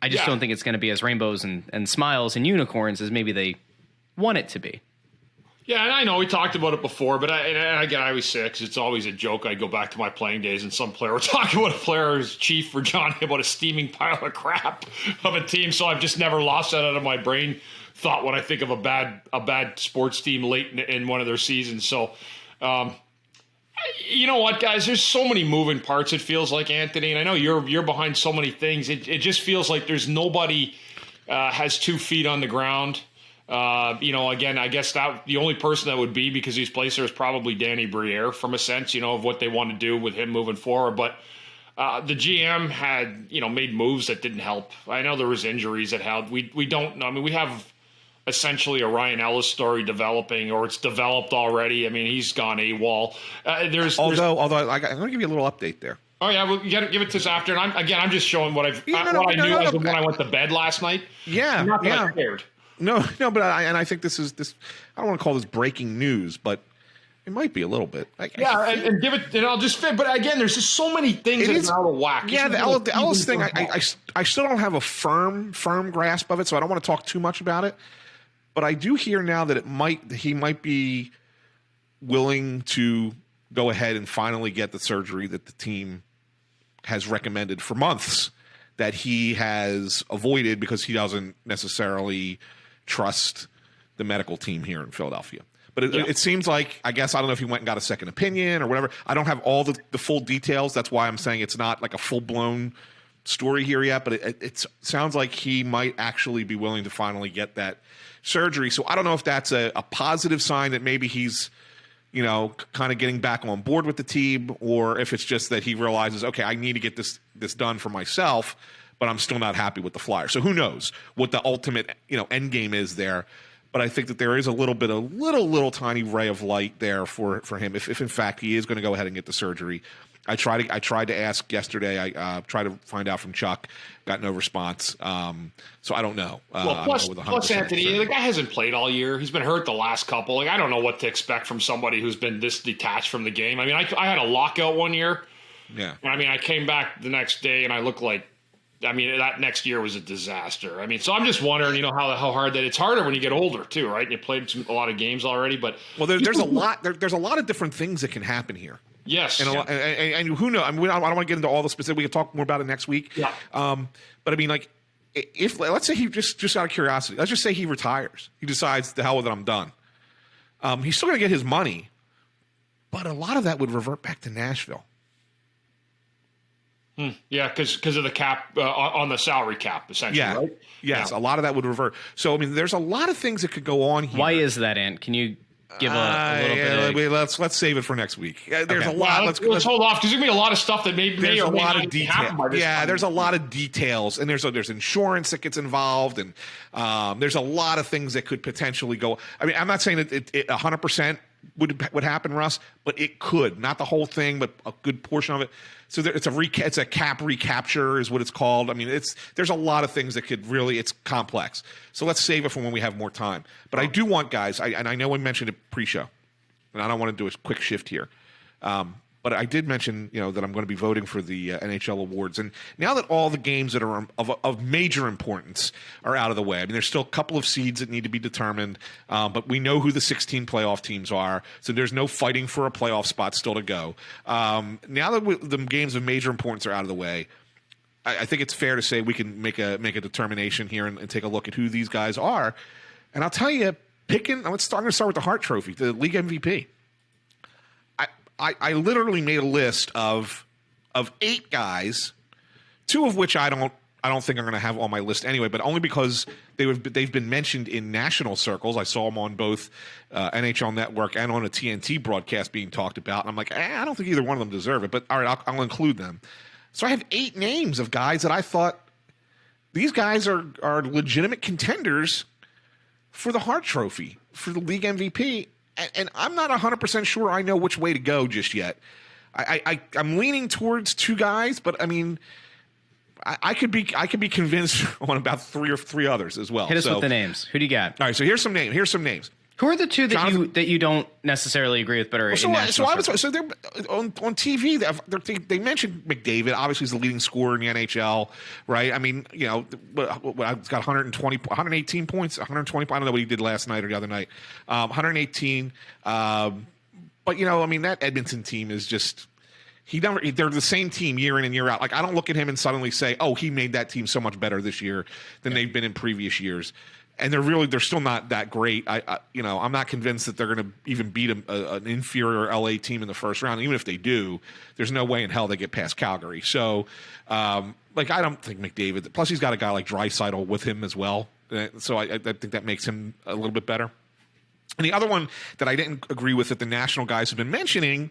Speaker 1: I just don't think it's going to be as rainbows and smiles and unicorns as maybe they want it to be.
Speaker 3: Yeah, and I know we talked about it before, but I always say it 'cause it's always a joke. I go back to my playing days, and some player, we're talking about a player's chief for Johnny about a steaming pile of crap of a team. So I've just never lost that out of my brain thought when I think of a bad sports team late in one of their seasons. So, you know what, guys? There's so many moving parts. It feels like, Anthony, and I know you're behind so many things. It just feels like there's nobody has 2 feet on the ground. Again, I guess that the only person that would be, because he's placed there, is probably Danny Briere from a sense, of what they want to do with him moving forward. But the GM had, made moves that didn't help. I know there was injuries that helped. We don't know. I mean, we have essentially a Ryan Ellis story developing, or it's developed already. I mean, he's gone AWOL.
Speaker 2: Although I'm going to give you a little update there.
Speaker 3: Oh yeah, well, you got to give it to us after. And I'm just showing what I knew as when I went to bed last night.
Speaker 2: Yeah,
Speaker 3: not that I cared.
Speaker 2: No, but I think this. I don't want to call this breaking news, but it might be a little bit.
Speaker 3: And give it, and I'll just fit. But again, there's just so many things that are out of whack.
Speaker 2: Yeah, the Ellis thing. I still don't have a firm grasp of it, so I don't want to talk too much about it. But I do hear now that he might be willing to go ahead and finally get the surgery that the team has recommended for months, that he has avoided because he doesn't necessarily trust the medical team here in Philadelphia. But it seems like, I guess, I don't know if he went and got a second opinion or whatever. I don't have all the full details. That's why I'm saying it's not like a full-blown story here yet, but it sounds like he might actually be willing to finally get that surgery. So I don't know if that's a positive sign that maybe he's, kind of getting back on board with the team, or if it's just that he realizes, okay, I need to get this done for myself, but I'm still not happy with the Flyers. So who knows what the ultimate, end game is there. But I think that there is a little tiny ray of light there for him if in fact he is going to go ahead and get the surgery. I tried to ask yesterday. I tried to find out from Chuck. Got no response. So I don't know.
Speaker 3: Plus Anthony, the guy hasn't played all year. He's been hurt the last couple. Like, I don't know what to expect from somebody who's been this detached from the game. I mean, I had a lockout one year.
Speaker 2: Yeah.
Speaker 3: And I mean, I came back the next day and I looked like, that next year was a disaster. I mean, so I'm just wondering, how hard that it's harder when you get older too, right? You played a lot of games already, but
Speaker 2: there's a lot. There's a lot of different things that can happen here.
Speaker 3: Yes,
Speaker 2: and who knows? I don't want to get into all the specifics. We can talk more about it next week.
Speaker 3: Yeah.
Speaker 2: But I mean, like, if let's say he just out of curiosity, let's just say he retires. He decides, the hell with it, I'm done. He's still going to get his money, but a lot of that would revert back to Nashville.
Speaker 3: Yeah, because of the cap on the salary cap, essentially.
Speaker 2: Yeah.
Speaker 3: Right?
Speaker 2: Yes, a lot of that would revert. So I mean, there's a lot of things that could go on here.
Speaker 1: Why is that, Ant? Can you give a little bit?
Speaker 2: Let's save it for next week. There's a
Speaker 3: lot.
Speaker 2: lot.
Speaker 3: Let's hold off because there's gonna be a lot of stuff that may or may not happen by this time.
Speaker 2: There's a lot of details, and there's insurance that gets involved, and there's a lot of things that could potentially go. I mean, I'm not saying that it 100% would happen, Russ, but it could. Not the whole thing, but a good portion of it. So it's a cap recapture is what it's called. I mean, there's a lot of things that could really, it's complex. So let's save it for when we have more time. But I do want guys, and I know we mentioned it pre-show, and I don't want to do a quick shift here. But I did mention, that I'm going to be voting for the NHL awards. And now that all the games that are of major importance are out of the way, I mean, there's still a couple of seeds that need to be determined, but we know who the 16 playoff teams are, so there's no fighting for a playoff spot still to go. Now that the games of major importance are out of the way, I think it's fair to say we can make a determination here and take a look at who these guys are. And I'll tell you, I'm going to start with the Hart Trophy, the league MVP. I literally made a list of 8 guys, 2 of which I don't think I'm going to have on my list anyway, but only because they've been mentioned in national circles. I saw them on both NHL Network and on a TNT broadcast being talked about, and I'm like, I don't think either one of them deserve it, but all right, I'll include them. So I have 8 names of guys that I thought these guys are legitimate contenders for the Hart Trophy, for the league MVP. And I'm not 100% sure I know which way to go just yet. I'm leaning towards 2 guys, but I mean, I could be convinced on about 3 others as well.
Speaker 1: Hit us with the names. Who do you got?
Speaker 2: All right, so here's some names.
Speaker 1: Who are the 2 that you don't necessarily agree with, but are in national circles?
Speaker 2: So they're on TV. They mentioned McDavid. Obviously, he's the leading scorer in the NHL, right? I mean, he's got 118 points, 120. I don't know what he did last night or the other night. 118. But I mean, that Edmonton team is just. They're the same team year in and year out. Like, I don't look at him and suddenly say, "Oh, he made that team so much better this year than they've been in previous years." And they're still not that great. I'm not convinced that they're going to even beat an inferior LA team in the first round. Even if they do, there's no way in hell they get past Calgary. So, I don't think McDavid. Plus, he's got a guy like Draisaitl with him as well. So I think that makes him a little bit better. And the other one that I didn't agree with that the national guys have been mentioning,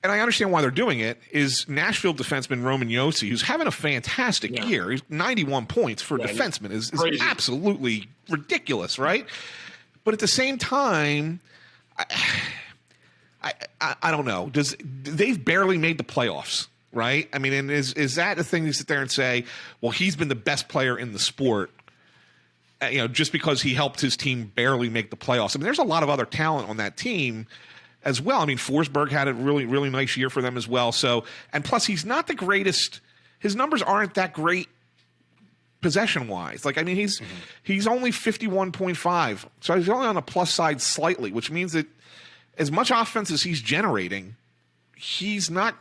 Speaker 2: and I understand why they're doing it, is Nashville defenseman Roman Josi, who's having a fantastic year. He's 91 points for a defenseman is absolutely ridiculous, right? But at the same time, I don't know. They've barely made the playoffs, right? I mean, and is that a thing you sit there and say, well, he's been the best player in the sport, just because he helped his team barely make the playoffs? I mean, there's a lot of other talent on that team as well. I mean, Forsberg had a really, really nice year for them as well. So, and plus, he's not the greatest. His numbers aren't that great possession-wise. Like, I mean, he's only 51.5, so he's only on the plus side slightly, which means that as much offense as he's generating, he's not.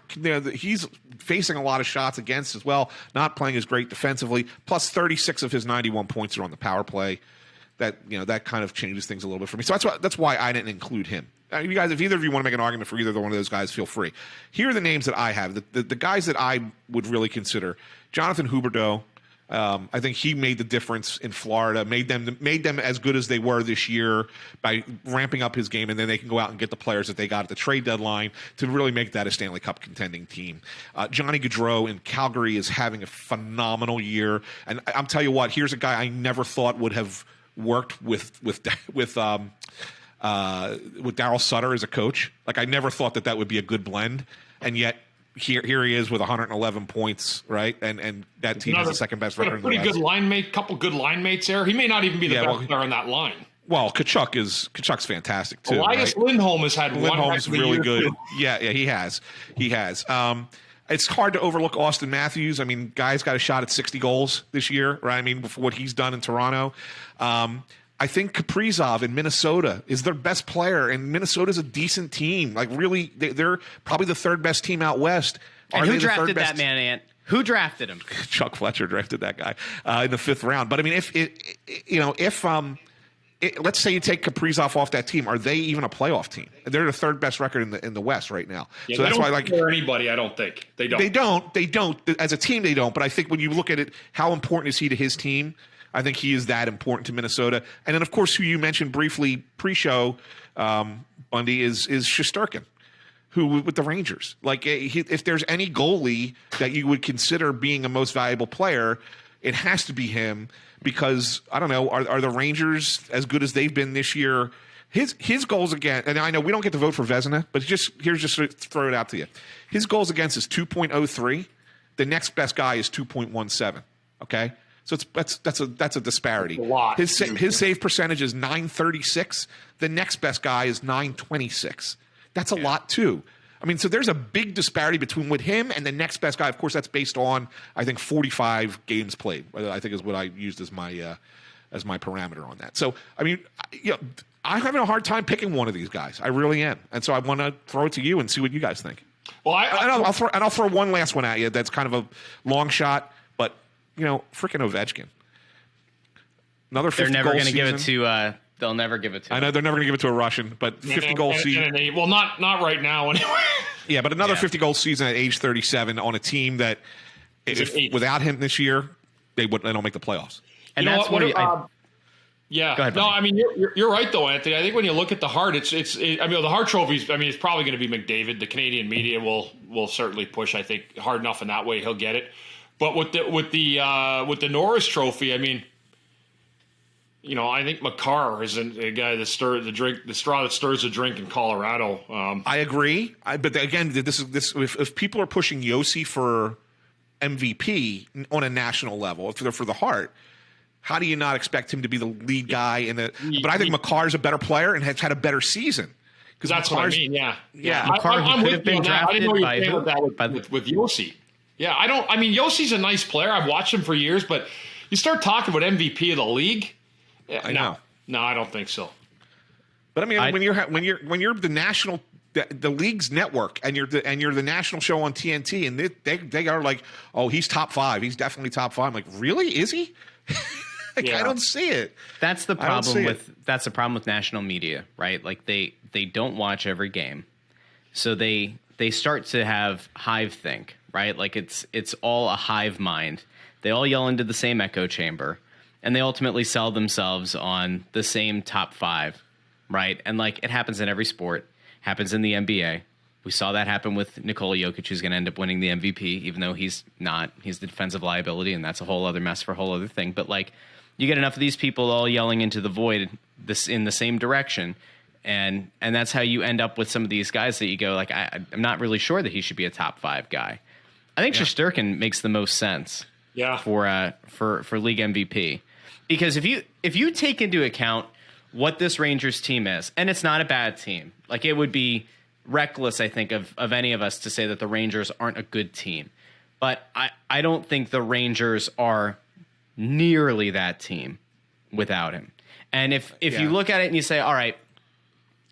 Speaker 2: He's facing a lot of shots against as well. Not playing as great defensively. Plus, 36 of his 91 points are on the power play. that kind of changes things a little bit for me. So that's why I didn't include him. You guys, if either of you want to make an argument for either one of those guys, feel free. Here are the names that I have. The guys that I would really consider: Jonathan Huberdeau. I think he made the difference in Florida, made them as good as they were this year by ramping up his game, and then they can go out and get the players that they got at the trade deadline to really make that a Stanley Cup contending team. Johnny Gaudreau in Calgary is having a phenomenal year, and I'm tell you what, here's a guy I never thought would have worked with Darryl Sutter as a coach. Like, I never thought that would be a good blend, and yet here he is with 111 points, right? And that team is the second best record in the West.
Speaker 3: Pretty good line mate, couple good line mates there. He may not even be the best player on that line.
Speaker 2: Well, Kachuk's fantastic too.
Speaker 3: Elias
Speaker 2: right?
Speaker 3: Lindholm has had
Speaker 2: Lindholm's
Speaker 3: one
Speaker 2: really good.
Speaker 3: Too.
Speaker 2: Yeah, he has. It's hard to overlook Austin Matthews. I mean, guy's got a shot at 60 goals this year, right? I mean, for what he's done in Toronto. I think Kaprizov in Minnesota is their best player, and Minnesota's a decent team. Like, really, they're probably the third best team out west.
Speaker 1: And who drafted that man, Ant? Who drafted him?
Speaker 2: Chuck Fletcher drafted that guy in the 5th round. But I mean, let's say you take Kaprizov off that team, are they even a playoff team? They're the third best record in the West right now.
Speaker 3: Yeah,
Speaker 2: so that's why, like,
Speaker 3: anybody, I don't think they don't.
Speaker 2: They don't as a team. They don't. But I think when you look at it, how important is he to his team? I think he is that important to Minnesota. And then, of course, who you mentioned briefly pre-show, Bundy, is Shesterkin, who with the Rangers. Like, if there's any goalie that you would consider being a most valuable player, it has to be him because, I don't know, are the Rangers as good as they've been this year? His goals against, and I know we don't get to vote for Vezina, but just to throw it out to you. His goals against is 2.03. The next best guy is 2.17. Okay? So that's a disparity.
Speaker 3: That's a lot.
Speaker 2: His save percentage is 936. The next best guy is 926. That's a lot too. I mean, so there's a big disparity between with him and the next best guy. Of course, that's based on, I think, 45 games played. I think is what I used as my parameter on that. So I mean, I'm having a hard time picking one of these guys. I really am, and so I want to throw it to you and see what you guys think.
Speaker 3: Well,
Speaker 2: I'll throw one last one at you. That's kind of a long shot. Freaking Ovechkin. Another 50
Speaker 1: They're never
Speaker 2: going
Speaker 1: to give it to. They'll never give it to.
Speaker 2: I know they're never going to give it to a Russian, but 50-goal season.
Speaker 3: Well, not right now anyway.
Speaker 2: Yeah, but another 50-goal season at age 37 on a team that, without him this year, they don't make the playoffs.
Speaker 1: And that's what.
Speaker 3: Yeah.
Speaker 1: Go ahead,
Speaker 3: no, I mean you're right though, Anthony. I think when you look at the Hart, the Hart trophies. I mean, it's probably going to be McDavid. The Canadian media will certainly push. I think hard enough in that way he'll get it. But with the Norris Trophy, I mean, I think Makar is a guy that the straw that stirs the drink in Colorado.
Speaker 2: I agree, but again, this. If people are pushing Yossi for MVP on a national level for the Hart, how do you not expect him to be the lead guy But I think Makar's a better player and has had a better season.
Speaker 3: Because that's what I mean. Yeah.
Speaker 1: Makar could have been drafted
Speaker 3: with Yossi. Yeah, Yossi's a nice player. I've watched him for years, but you start talking about MVP of the league.
Speaker 2: I know.
Speaker 3: No, I don't think so.
Speaker 2: But I mean, when you're the national, the league's network, and you're the national show on TNT, and they are like, oh, he's top 5. He's definitely top 5. I'm like, really? Is he? I don't see it.
Speaker 1: That's the problem that's the problem with national media, right? Like they don't watch every game, so they start to have hive think. Right? Like it's all a hive mind. They all yell into the same echo chamber, and they ultimately sell themselves on the same top 5, right? And like it happens in every sport, happens in the NBA. We saw that happen with Nikola Jokic, who's going to end up winning the MVP, even though he's not. He's the defensive liability, and that's a whole other mess for a whole other thing. But like, you get enough of these people all yelling into the void in the same direction. And that's how you end up with some of these guys that you go like, I'm not really sure that he should be a top 5 guy. I think Shesterkin makes the most sense.
Speaker 3: Yeah.
Speaker 1: For league MVP, because if you take into account what this Rangers team is, and it's not a bad team, like it would be reckless, I think, of any of us to say that the Rangers aren't a good team, but I don't think the Rangers are nearly that team without him. And if you look at it and you say, all right,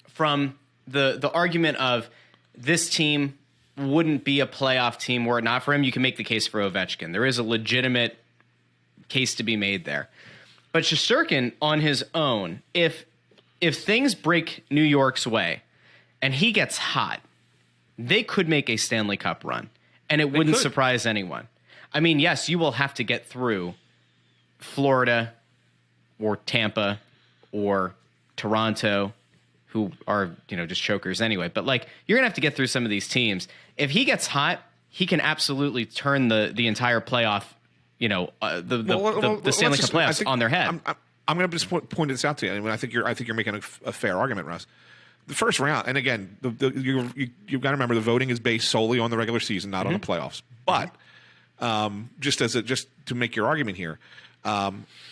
Speaker 1: from the argument of this team wouldn't be a playoff team were it not for him, you can make the case for Ovechkin. There is a legitimate case to be made there. But Shesterkin on his own, if things break New York's way and he gets hot, they could make a Stanley Cup run, and it wouldn't surprise anyone. I mean, yes, you will have to get through Florida or Tampa or Toronto, who are, just chokers anyway. But you're going to have to get through some of these teams. If he gets hot, he can absolutely turn the entire playoff, the Stanley Cup playoffs on their head.
Speaker 2: I'm going to just point this out to you. I mean, I think you're making a fair argument, Russ. The first round, and again, you've got to remember the voting is based solely on the regular season, not on the playoffs. But just to make your argument here,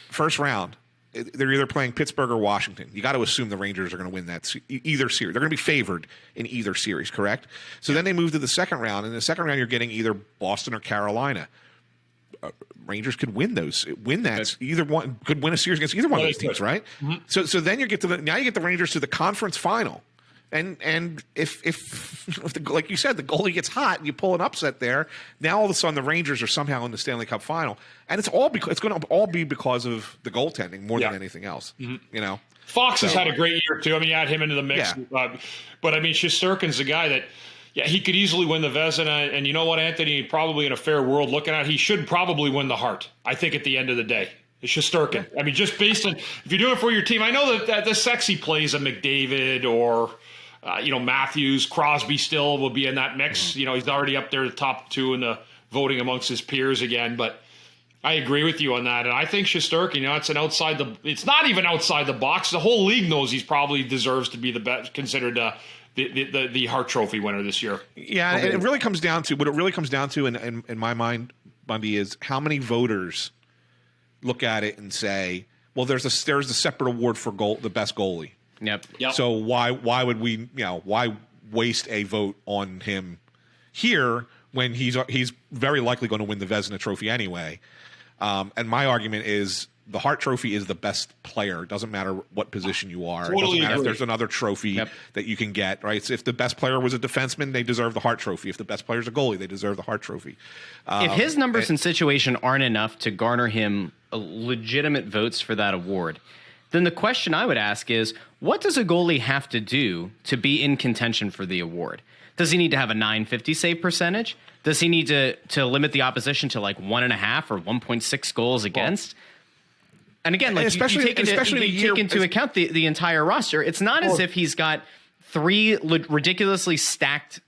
Speaker 2: first round, they're either playing Pittsburgh or Washington. You got to assume the Rangers are going to win either series. They're going to be favored in either series, correct? So then they move to the second round. In the second round, you're getting either Boston or Carolina. Rangers could win that. Either one could win a series against either one of those teams, right? Mm-hmm. So then you get the Rangers to the conference final, and if like you said, the goalie gets hot and you pull an upset there, now all of a sudden the Rangers are somehow in the Stanley Cup final, and it's going to all be because of the goaltending more than anything else. Mm-hmm.
Speaker 3: Fox has had a great year too. I mean, you add him into the mix, but I mean, Shesterkin's the guy that. Yeah, he could easily win the Vezina, and you know what, Anthony? Probably in a fair world looking at it, he should probably win the Hart, I think, at the end of the day. It's Shesterkin. I mean, just based on – if you're doing it for your team, I know that the sexy plays a McDavid or, Matthews, Crosby still will be in that mix. Mm-hmm. He's already up there the top two in the voting amongst his peers again, but I agree with you on that. And I think Shesterkin, it's not even outside the box. The whole league knows he's probably deserves to be the best, considered the Hart Trophy winner this year.
Speaker 2: Yeah, and it really comes down to in my mind, Bundy, is how many voters look at it and say, well, there's a separate award for the best goalie.
Speaker 1: Yep.
Speaker 2: So why would we why waste a vote on him here when he's very likely going to win the Vezina Trophy anyway? And my argument is the Hart Trophy is the best player. It doesn't matter what position you are. It doesn't matter if there's another trophy that you can get, right? So if the best player was a defenseman, they deserve the Hart Trophy. If the best player is a goalie, they deserve the Hart Trophy.
Speaker 1: If his numbers and situation aren't enough to garner him legitimate votes for that award, then the question I would ask is, what does a goalie have to do to be in contention for the award? Does he need to have a .950 save percentage? Does he need to limit the opposition to 1.5 or 1.6 goals against? And again, especially you take into account the entire roster. It's not as if he's got three ridiculously stacked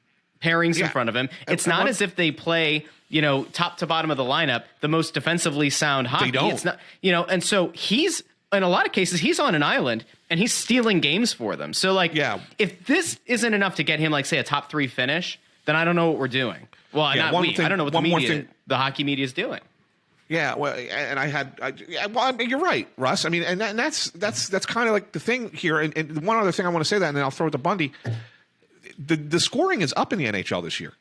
Speaker 1: pairings in front of him. It's not as if they play, top to bottom of the lineup, the most defensively sound hockey.
Speaker 2: They don't.
Speaker 1: It's not, and so he's, in a lot of cases, he's on an island and he's stealing games for them. So if this isn't enough to get him, say, a top 3 finish, then I don't know what we're doing. Well, I don't know what the hockey media is doing.
Speaker 2: Yeah, well, and you're right, Russ. I mean, and that's kind of like the thing here. And one other thing I want to say and then I'll throw it to Bundy. The scoring is up in the NHL this year.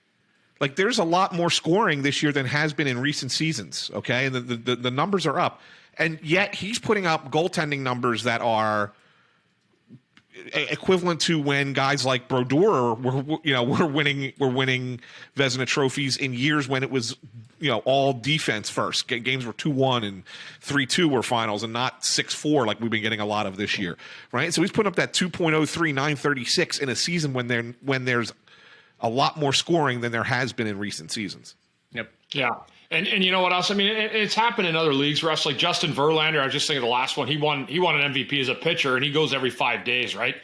Speaker 2: There's a lot more scoring this year than has been in recent seasons. Okay, and the numbers are up, and yet he's putting up goaltending numbers that are equivalent to when guys like Brodeur were winning Vezina trophies in years when it was all defense first. Games were 2-1 and 3-2 were finals and not 6-4 like we've been getting a lot of this year, right? So he's putting up that 2.03 936 in a season when there's a lot more scoring than there has been in recent seasons.
Speaker 1: Yep.
Speaker 3: Yeah. And you know what else? I mean, it's happened in other leagues, Russ. Like Justin Verlander, I was just thinking of the last one. He won an MVP as a pitcher, and he goes every 5 days, right?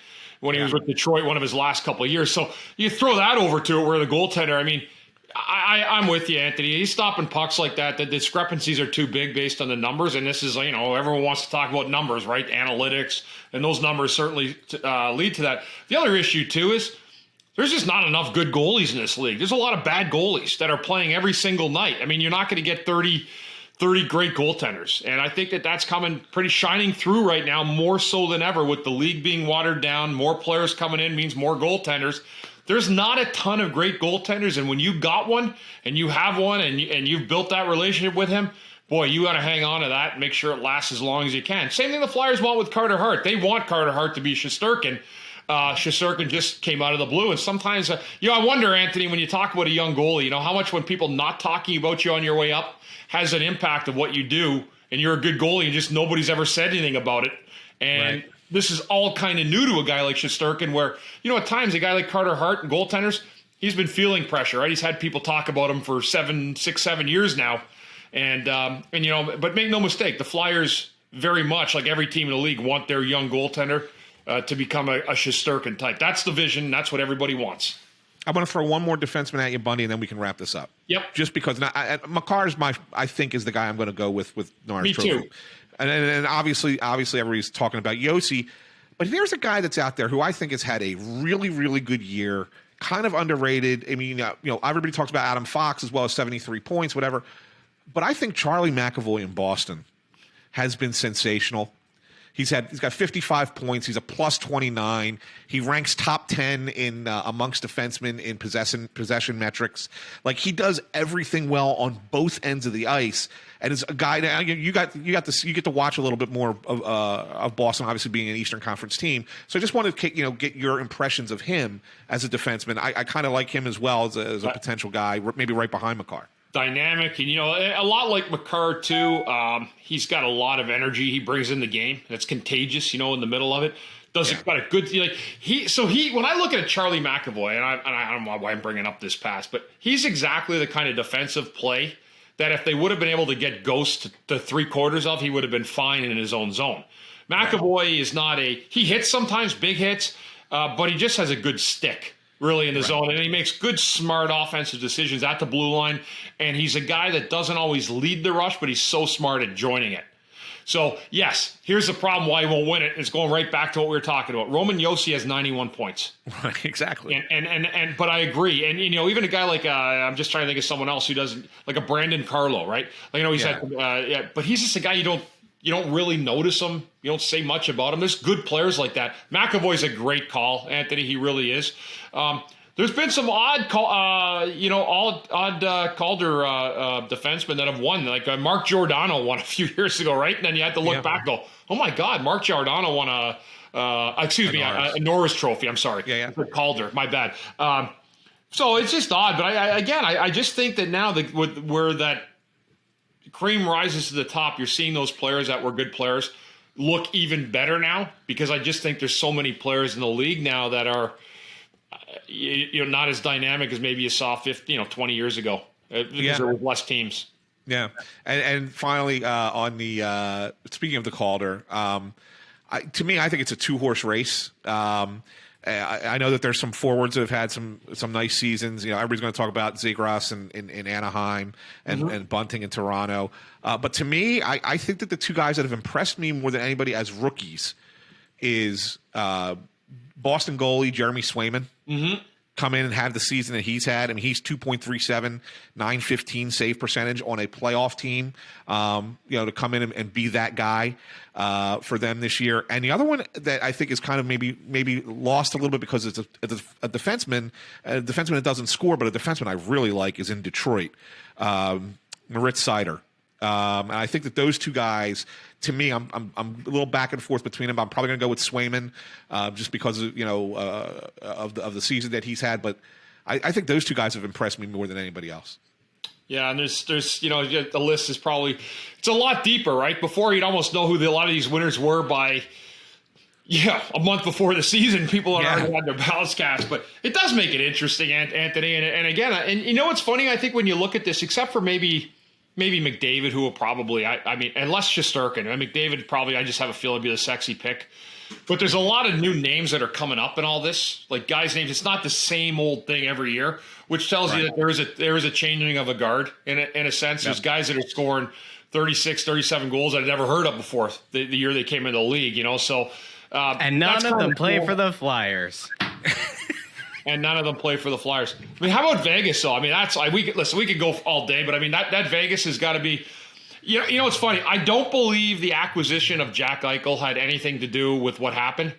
Speaker 3: When he was with Detroit, one of his last couple of years. So you throw that over to it, where the goaltender. I mean, I'm with you, Anthony. He's stopping pucks like that. The discrepancies are too big based on the numbers, and this is everyone wants to talk about numbers, right? Analytics, and those numbers certainly lead to that. The other issue too is, there's just not enough good goalies in this league. There's a lot of bad goalies that are playing every single night. I mean, you're not going to get 30 great goaltenders. And I think that's coming pretty shining through right now, more so than ever, with the league being watered down. More players coming in means more goaltenders. There's not a ton of great goaltenders. And when you got one and you have one and you've built that relationship with him, boy, you got to hang on to that and make sure it lasts as long as you can. Same thing the Flyers want with Carter Hart. They want Carter Hart to be Shesterkin. Shesterkin just came out of the blue. And sometimes, I wonder, Anthony, when you talk about a young goalie, how much when people not talking about you on your way up has an impact of what you do and you're a good goalie, and just nobody's ever said anything about it. And this is all kind of new to a guy like Shesterkin, where, at times a guy like Carter Hart and goaltenders, he's been feeling pressure, right? He's had people talk about him for 7 years now. And but make no mistake, the Flyers very much, like every team in the league, want their young goaltender to become a Shesterkin type. That's the vision. That's what everybody wants.
Speaker 2: I'm going to throw one more defenseman at you, Bundy, and then we can wrap this up.
Speaker 3: Yep.
Speaker 2: Just because Makar's I think is the guy I'm going to go with Norris
Speaker 3: Me
Speaker 2: Trophy.
Speaker 3: too.
Speaker 2: And obviously everybody's talking about Yossi, but there's a guy that's out there who I think has had a really, really good year, kind of underrated. I mean, everybody talks about Adam Fox as well as 73 points, whatever. But I think Charlie McAvoy in Boston has been sensational. He's got 55 points. He's a plus 29. He ranks top 10 in amongst defensemen in possession metrics. Like, he does everything well on both ends of the ice. And as a guy, now you get to watch a little bit more of Boston, obviously being an Eastern Conference team. So I just wanted to get your impressions of him as a defenseman. I kind of like him as well as a potential guy, maybe right behind Makar.
Speaker 3: Dynamic, and a lot like Makar too. He's got a lot of energy he brings in the game. That's contagious, in the middle of it. Got a good when I look at Charlie McAvoy, and I don't know why I'm bringing up this pass, but he's exactly the kind of defensive play that if they would have been able to get Ghost to 3/4 of, he would have been fine in his own zone. McAvoy is not he hits sometimes, big hits, but he just has a good stick. Really in the zone, and he makes good, smart offensive decisions at the blue line, and he's a guy that doesn't always lead the rush, but he's so smart at joining it. So, yes, here's the problem why he won't win it. It's going right back to what we were talking about. Roman Josi has 91 points.
Speaker 2: Right, exactly.
Speaker 3: But I agree. And, even a guy like, I'm just trying to think of someone else who doesn't, like a Brandon Carlo, right? Like, he's had, but he's just a guy you don't really notice him. You don't say much about him. There's good players like that. McAvoy's a great call, Anthony. He really is. There's been some odd Calder defensemen that have won. Like Mark Giordano won a few years ago, right? And then you had to look back and go, oh, my God, Mark Giordano won a Norris Trophy. I'm sorry.
Speaker 2: Yeah.
Speaker 3: Calder, my bad. So it's just odd. But I just think that now where that cream rises to the top, you're seeing those players that were good players look even better now, because I just think there's so many players in the league now that are not as dynamic as maybe you saw 20 years ago, because there were less teams.
Speaker 2: Yeah. And finally, on the speaking of the Calder, to me, I think it's a 2-horse race. I know that there's some forwards that have had some nice seasons. Everybody's going to talk about Zegras in Anaheim and Bunting in Toronto. But to me, I think that the two guys that have impressed me more than anybody as rookies is Boston goalie Jeremy Swayman. Come in and have the season that he's had. I mean, he's 2.37, 915 save percentage on a playoff team. To come in and be that guy for them this year. And the other one that I think is kind of maybe lost a little bit because it's a defenseman that doesn't score, but a defenseman I really like is in Detroit, Moritz Seider. And I think that those two guys, to me, I'm a little back and forth between them. I'm probably going to go with Swayman just because of the season that he's had. But I think those two guys have impressed me more than anybody else.
Speaker 3: Yeah, and there's the list is it's a lot deeper, right? Before you'd almost know who a lot of these winners were by a month before the season. People had already had their ballots cast, but it does make it interesting, Anthony. And again, what's funny? I think when you look at this, except for maybe McDavid, who will probably, unless Shesterkin. McDavid probably, I just have a feeling, be the sexy pick. But there's a lot of new names that are coming up in all this, like guys' names. It's not the same old thing every year, which tells you that there is a changing of a guard in a sense. There's guys that are scoring 36, 37 goals that I'd never heard of before the year they came into the league, So,
Speaker 1: and none of them play for the Flyers.
Speaker 3: And none of them play for the Flyers. How about Vegas, though? We could go all day, but that Vegas has got to be. It's funny. I don't believe the acquisition of Jack Eichel had anything to do with what happened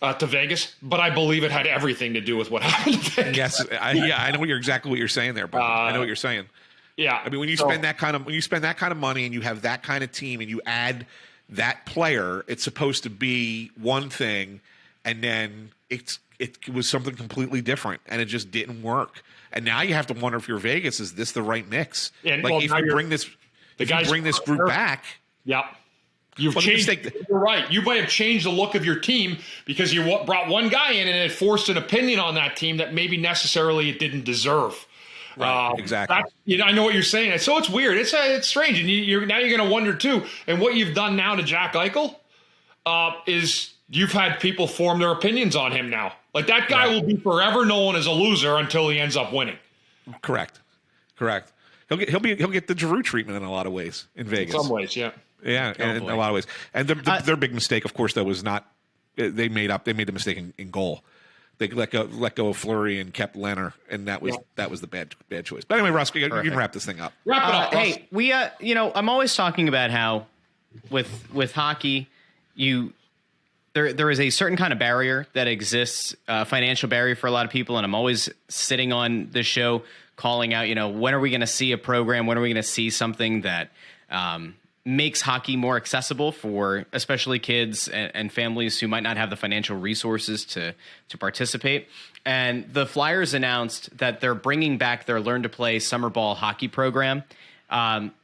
Speaker 3: to Vegas, but I believe it had everything to do with what happened to Vegas.
Speaker 2: Yes, I know exactly what you're saying there, but I know what you're saying.
Speaker 3: Yeah,
Speaker 2: when you spend that kind of money and you have that kind of team and you add that player, it's supposed to be one thing, and then it was something completely different, and it just didn't work. And now you have to wonder if you're Vegas, is this the right mix?
Speaker 3: And,
Speaker 2: if you bring this group back,
Speaker 3: Yep. You've changed. You're right. You might have changed the look of your team because you brought one guy in and it forced an opinion on that team that maybe necessarily it didn't deserve.
Speaker 2: Right, exactly.
Speaker 3: I know what you're saying. So it's weird. It's strange, and now you're going to wonder too. And what you've done now to Jack Eichel is you've had people form their opinions on him now. Like that guy will be forever known as a loser until he ends up winning.
Speaker 2: Correct. He'll get the Giroux treatment in a lot of ways in Vegas.
Speaker 3: In some ways, yeah.
Speaker 2: Yeah, in a lot of ways. And their big mistake, of course, though, was not they made the mistake in goal. They let go of Fleury and kept Leonard, and that was the bad choice. But anyway, Russ, you can wrap this thing up.
Speaker 3: Wrap it up, Russ.
Speaker 1: Hey, we I'm always talking about how with hockey, there is a certain kind of barrier that exists, financial barrier for a lot of people, and I'm always sitting on this show calling out, when are we going to see a program? When are we going to see something that makes hockey more accessible for especially kids and families who might not have the financial resources to participate? And the Flyers announced that they're bringing back their Learn to Play summer ball hockey program,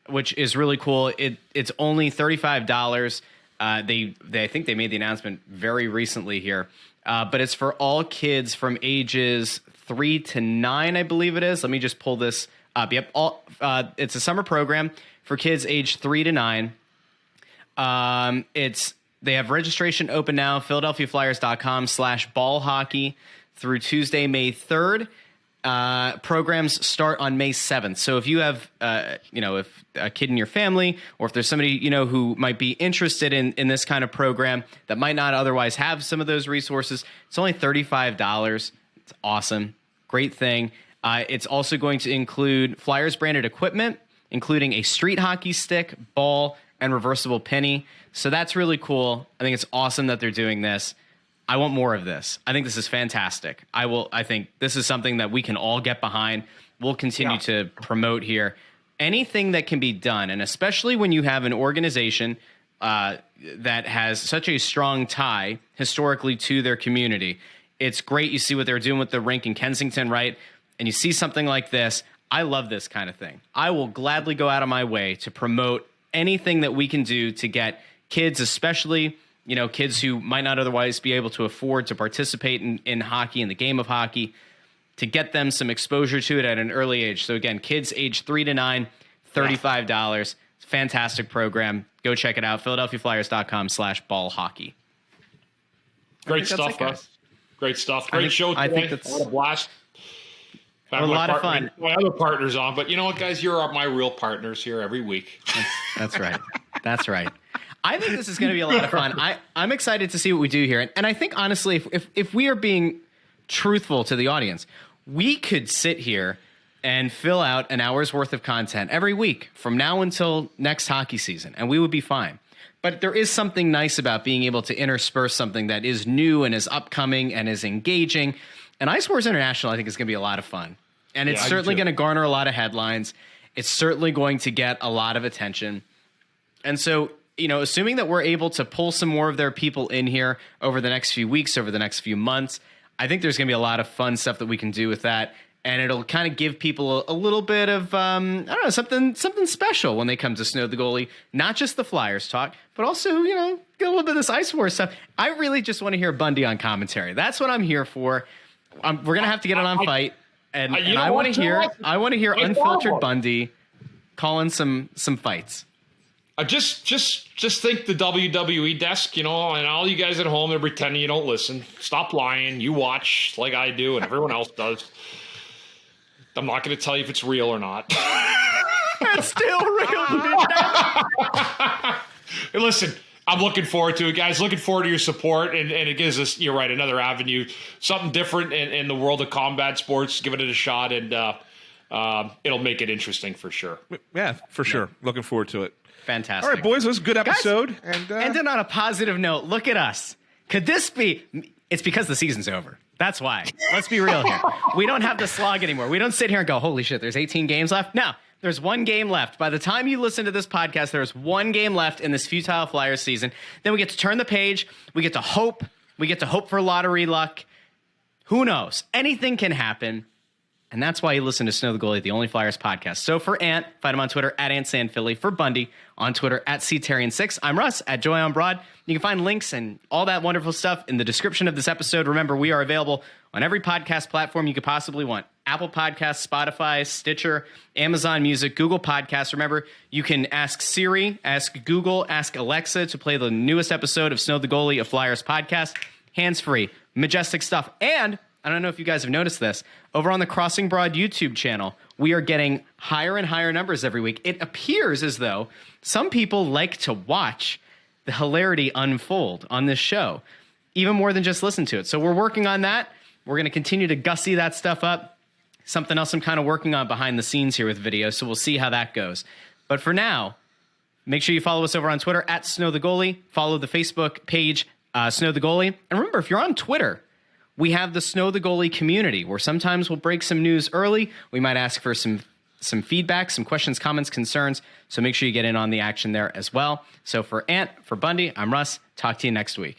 Speaker 1: which is really cool. It's only $35. I think they made the announcement very recently here, but it's for all kids from ages 3 to 9, I believe it is. Let me just pull this up. Yep, it's a summer program for kids aged 3 to 9. They have registration open now. PhiladelphiaFlyers.com/ball-hockey through Tuesday, May 3rd. Programs start on May 7th. So if you have, if a kid in your family, or if there's somebody, who might be interested in this kind of program that might not otherwise have some of those resources, it's only $35. It's awesome. Great thing. It's also going to include Flyers branded equipment, including a street hockey stick, ball, and reversible penny. So that's really cool. I think it's awesome that they're doing this. I want more of this. I think this is fantastic. I think this is something that we can all get behind. We'll continue to promote here. Anything that can be done, and especially when you have an organization that has such a strong tie historically to their community. It's great. You see what they're doing with the rink in Kensington, right? And you see something like this. I love this kind of thing. I will gladly go out of my way to promote anything that we can do to get kids, especially kids who might not otherwise be able to afford to participate in hockey, in the game of hockey, to get them some exposure to it at an early age. So again, kids age 3 to 9, $35. Fantastic program. Go check it out. PhiladelphiaFlyers.com/ball-hockey.
Speaker 3: Great stuff, Russ. Great stuff. Great show today.
Speaker 1: I think that's
Speaker 3: what a blast.
Speaker 1: A lot of fun.
Speaker 3: My other partners on, but you know what, guys? You're my real partners here every week.
Speaker 1: That's right. That's right. I think this is going to be a lot of fun. I'm excited to see what we do here. And I think, honestly, if we are being truthful to the audience, we could sit here and fill out an hour's worth of content every week from now until next hockey season, and we would be fine. But there is something nice about being able to intersperse something that is new and is upcoming and is engaging. And Ice Wars International, I think, is going to be a lot of fun. And it's certainly going to garner a lot of headlines. It's certainly going to get a lot of attention. And so, assuming that we're able to pull some more of their people in here over the next few weeks, over the next few months, I think there's going to be a lot of fun stuff that we can do with that. And it'll kind of give people a little bit of, something special when they come to Snow the Goalie. Not just the Flyers talk, but also, get a little bit of this Ice Wars stuff. I really just want to hear Bundy on commentary. That's what I'm here for. We're going to have to get it on Fight. And I want to hear unfiltered Bundy calling some fights.
Speaker 3: Just think the WWE desk, and all you guys at home, they're pretending you don't listen. Stop lying. You watch like I do and everyone else does. I'm not going to tell you if it's real or not.
Speaker 1: It's still real to me now.
Speaker 3: Hey, listen, I'm looking forward to it, guys. Looking forward to your support, and it gives us, you're right, another avenue, something different in the world of combat sports. Giving it a shot, and it'll make it interesting for sure.
Speaker 2: Yeah, for sure. Looking forward to it.
Speaker 1: Fantastic.
Speaker 2: All right, boys, this was a good episode.
Speaker 1: Guys, and then on a positive note, look at us. Could this be? It's because the season's over. That's why. Let's be real here. We don't have the slog anymore. We don't sit here and go, holy shit, there's 18 games left. No. There's one game left. By the time you listen to this podcast, there's one game left in this futile Flyers season. Then we get to turn the page. We get to hope. We get to hope for lottery luck. Who knows? Anything can happen. And that's why you listen to Snow the Goalie, the Only Flyers podcast. So for Ant, find him on Twitter at AntSandPhilly. For Bundy, on Twitter at CTarian6. I'm Russ at Joy on Broad. You can find links and all that wonderful stuff in the description of this episode. Remember, we are available on every podcast platform you could possibly want. Apple Podcasts, Spotify, Stitcher, Amazon Music, Google Podcasts. Remember, you can ask Siri, ask Google, ask Alexa to play the newest episode of Snow the Goalie, a Flyers podcast. Hands-free, majestic stuff. And I don't know if you guys have noticed this, over on the Crossing Broad YouTube channel, we are getting higher and higher numbers every week. It appears as though some people like to watch the hilarity unfold on this show, even more than just listen to it. So we're working on that. We're going to continue to gussy that stuff up. Something else I'm kind of working on behind the scenes here with video, so we'll see how that goes. But for now, make sure you follow us over on Twitter at Snow the Goalie. Follow the Facebook page, Snow the Goalie. And remember, if you're on Twitter, we have the Snow the Goalie community where sometimes we'll break some news early. We might ask for some feedback, some questions, comments, concerns. So make sure you get in on the action there as well. So for Ant, for Bundy, I'm Russ. Talk to you next week.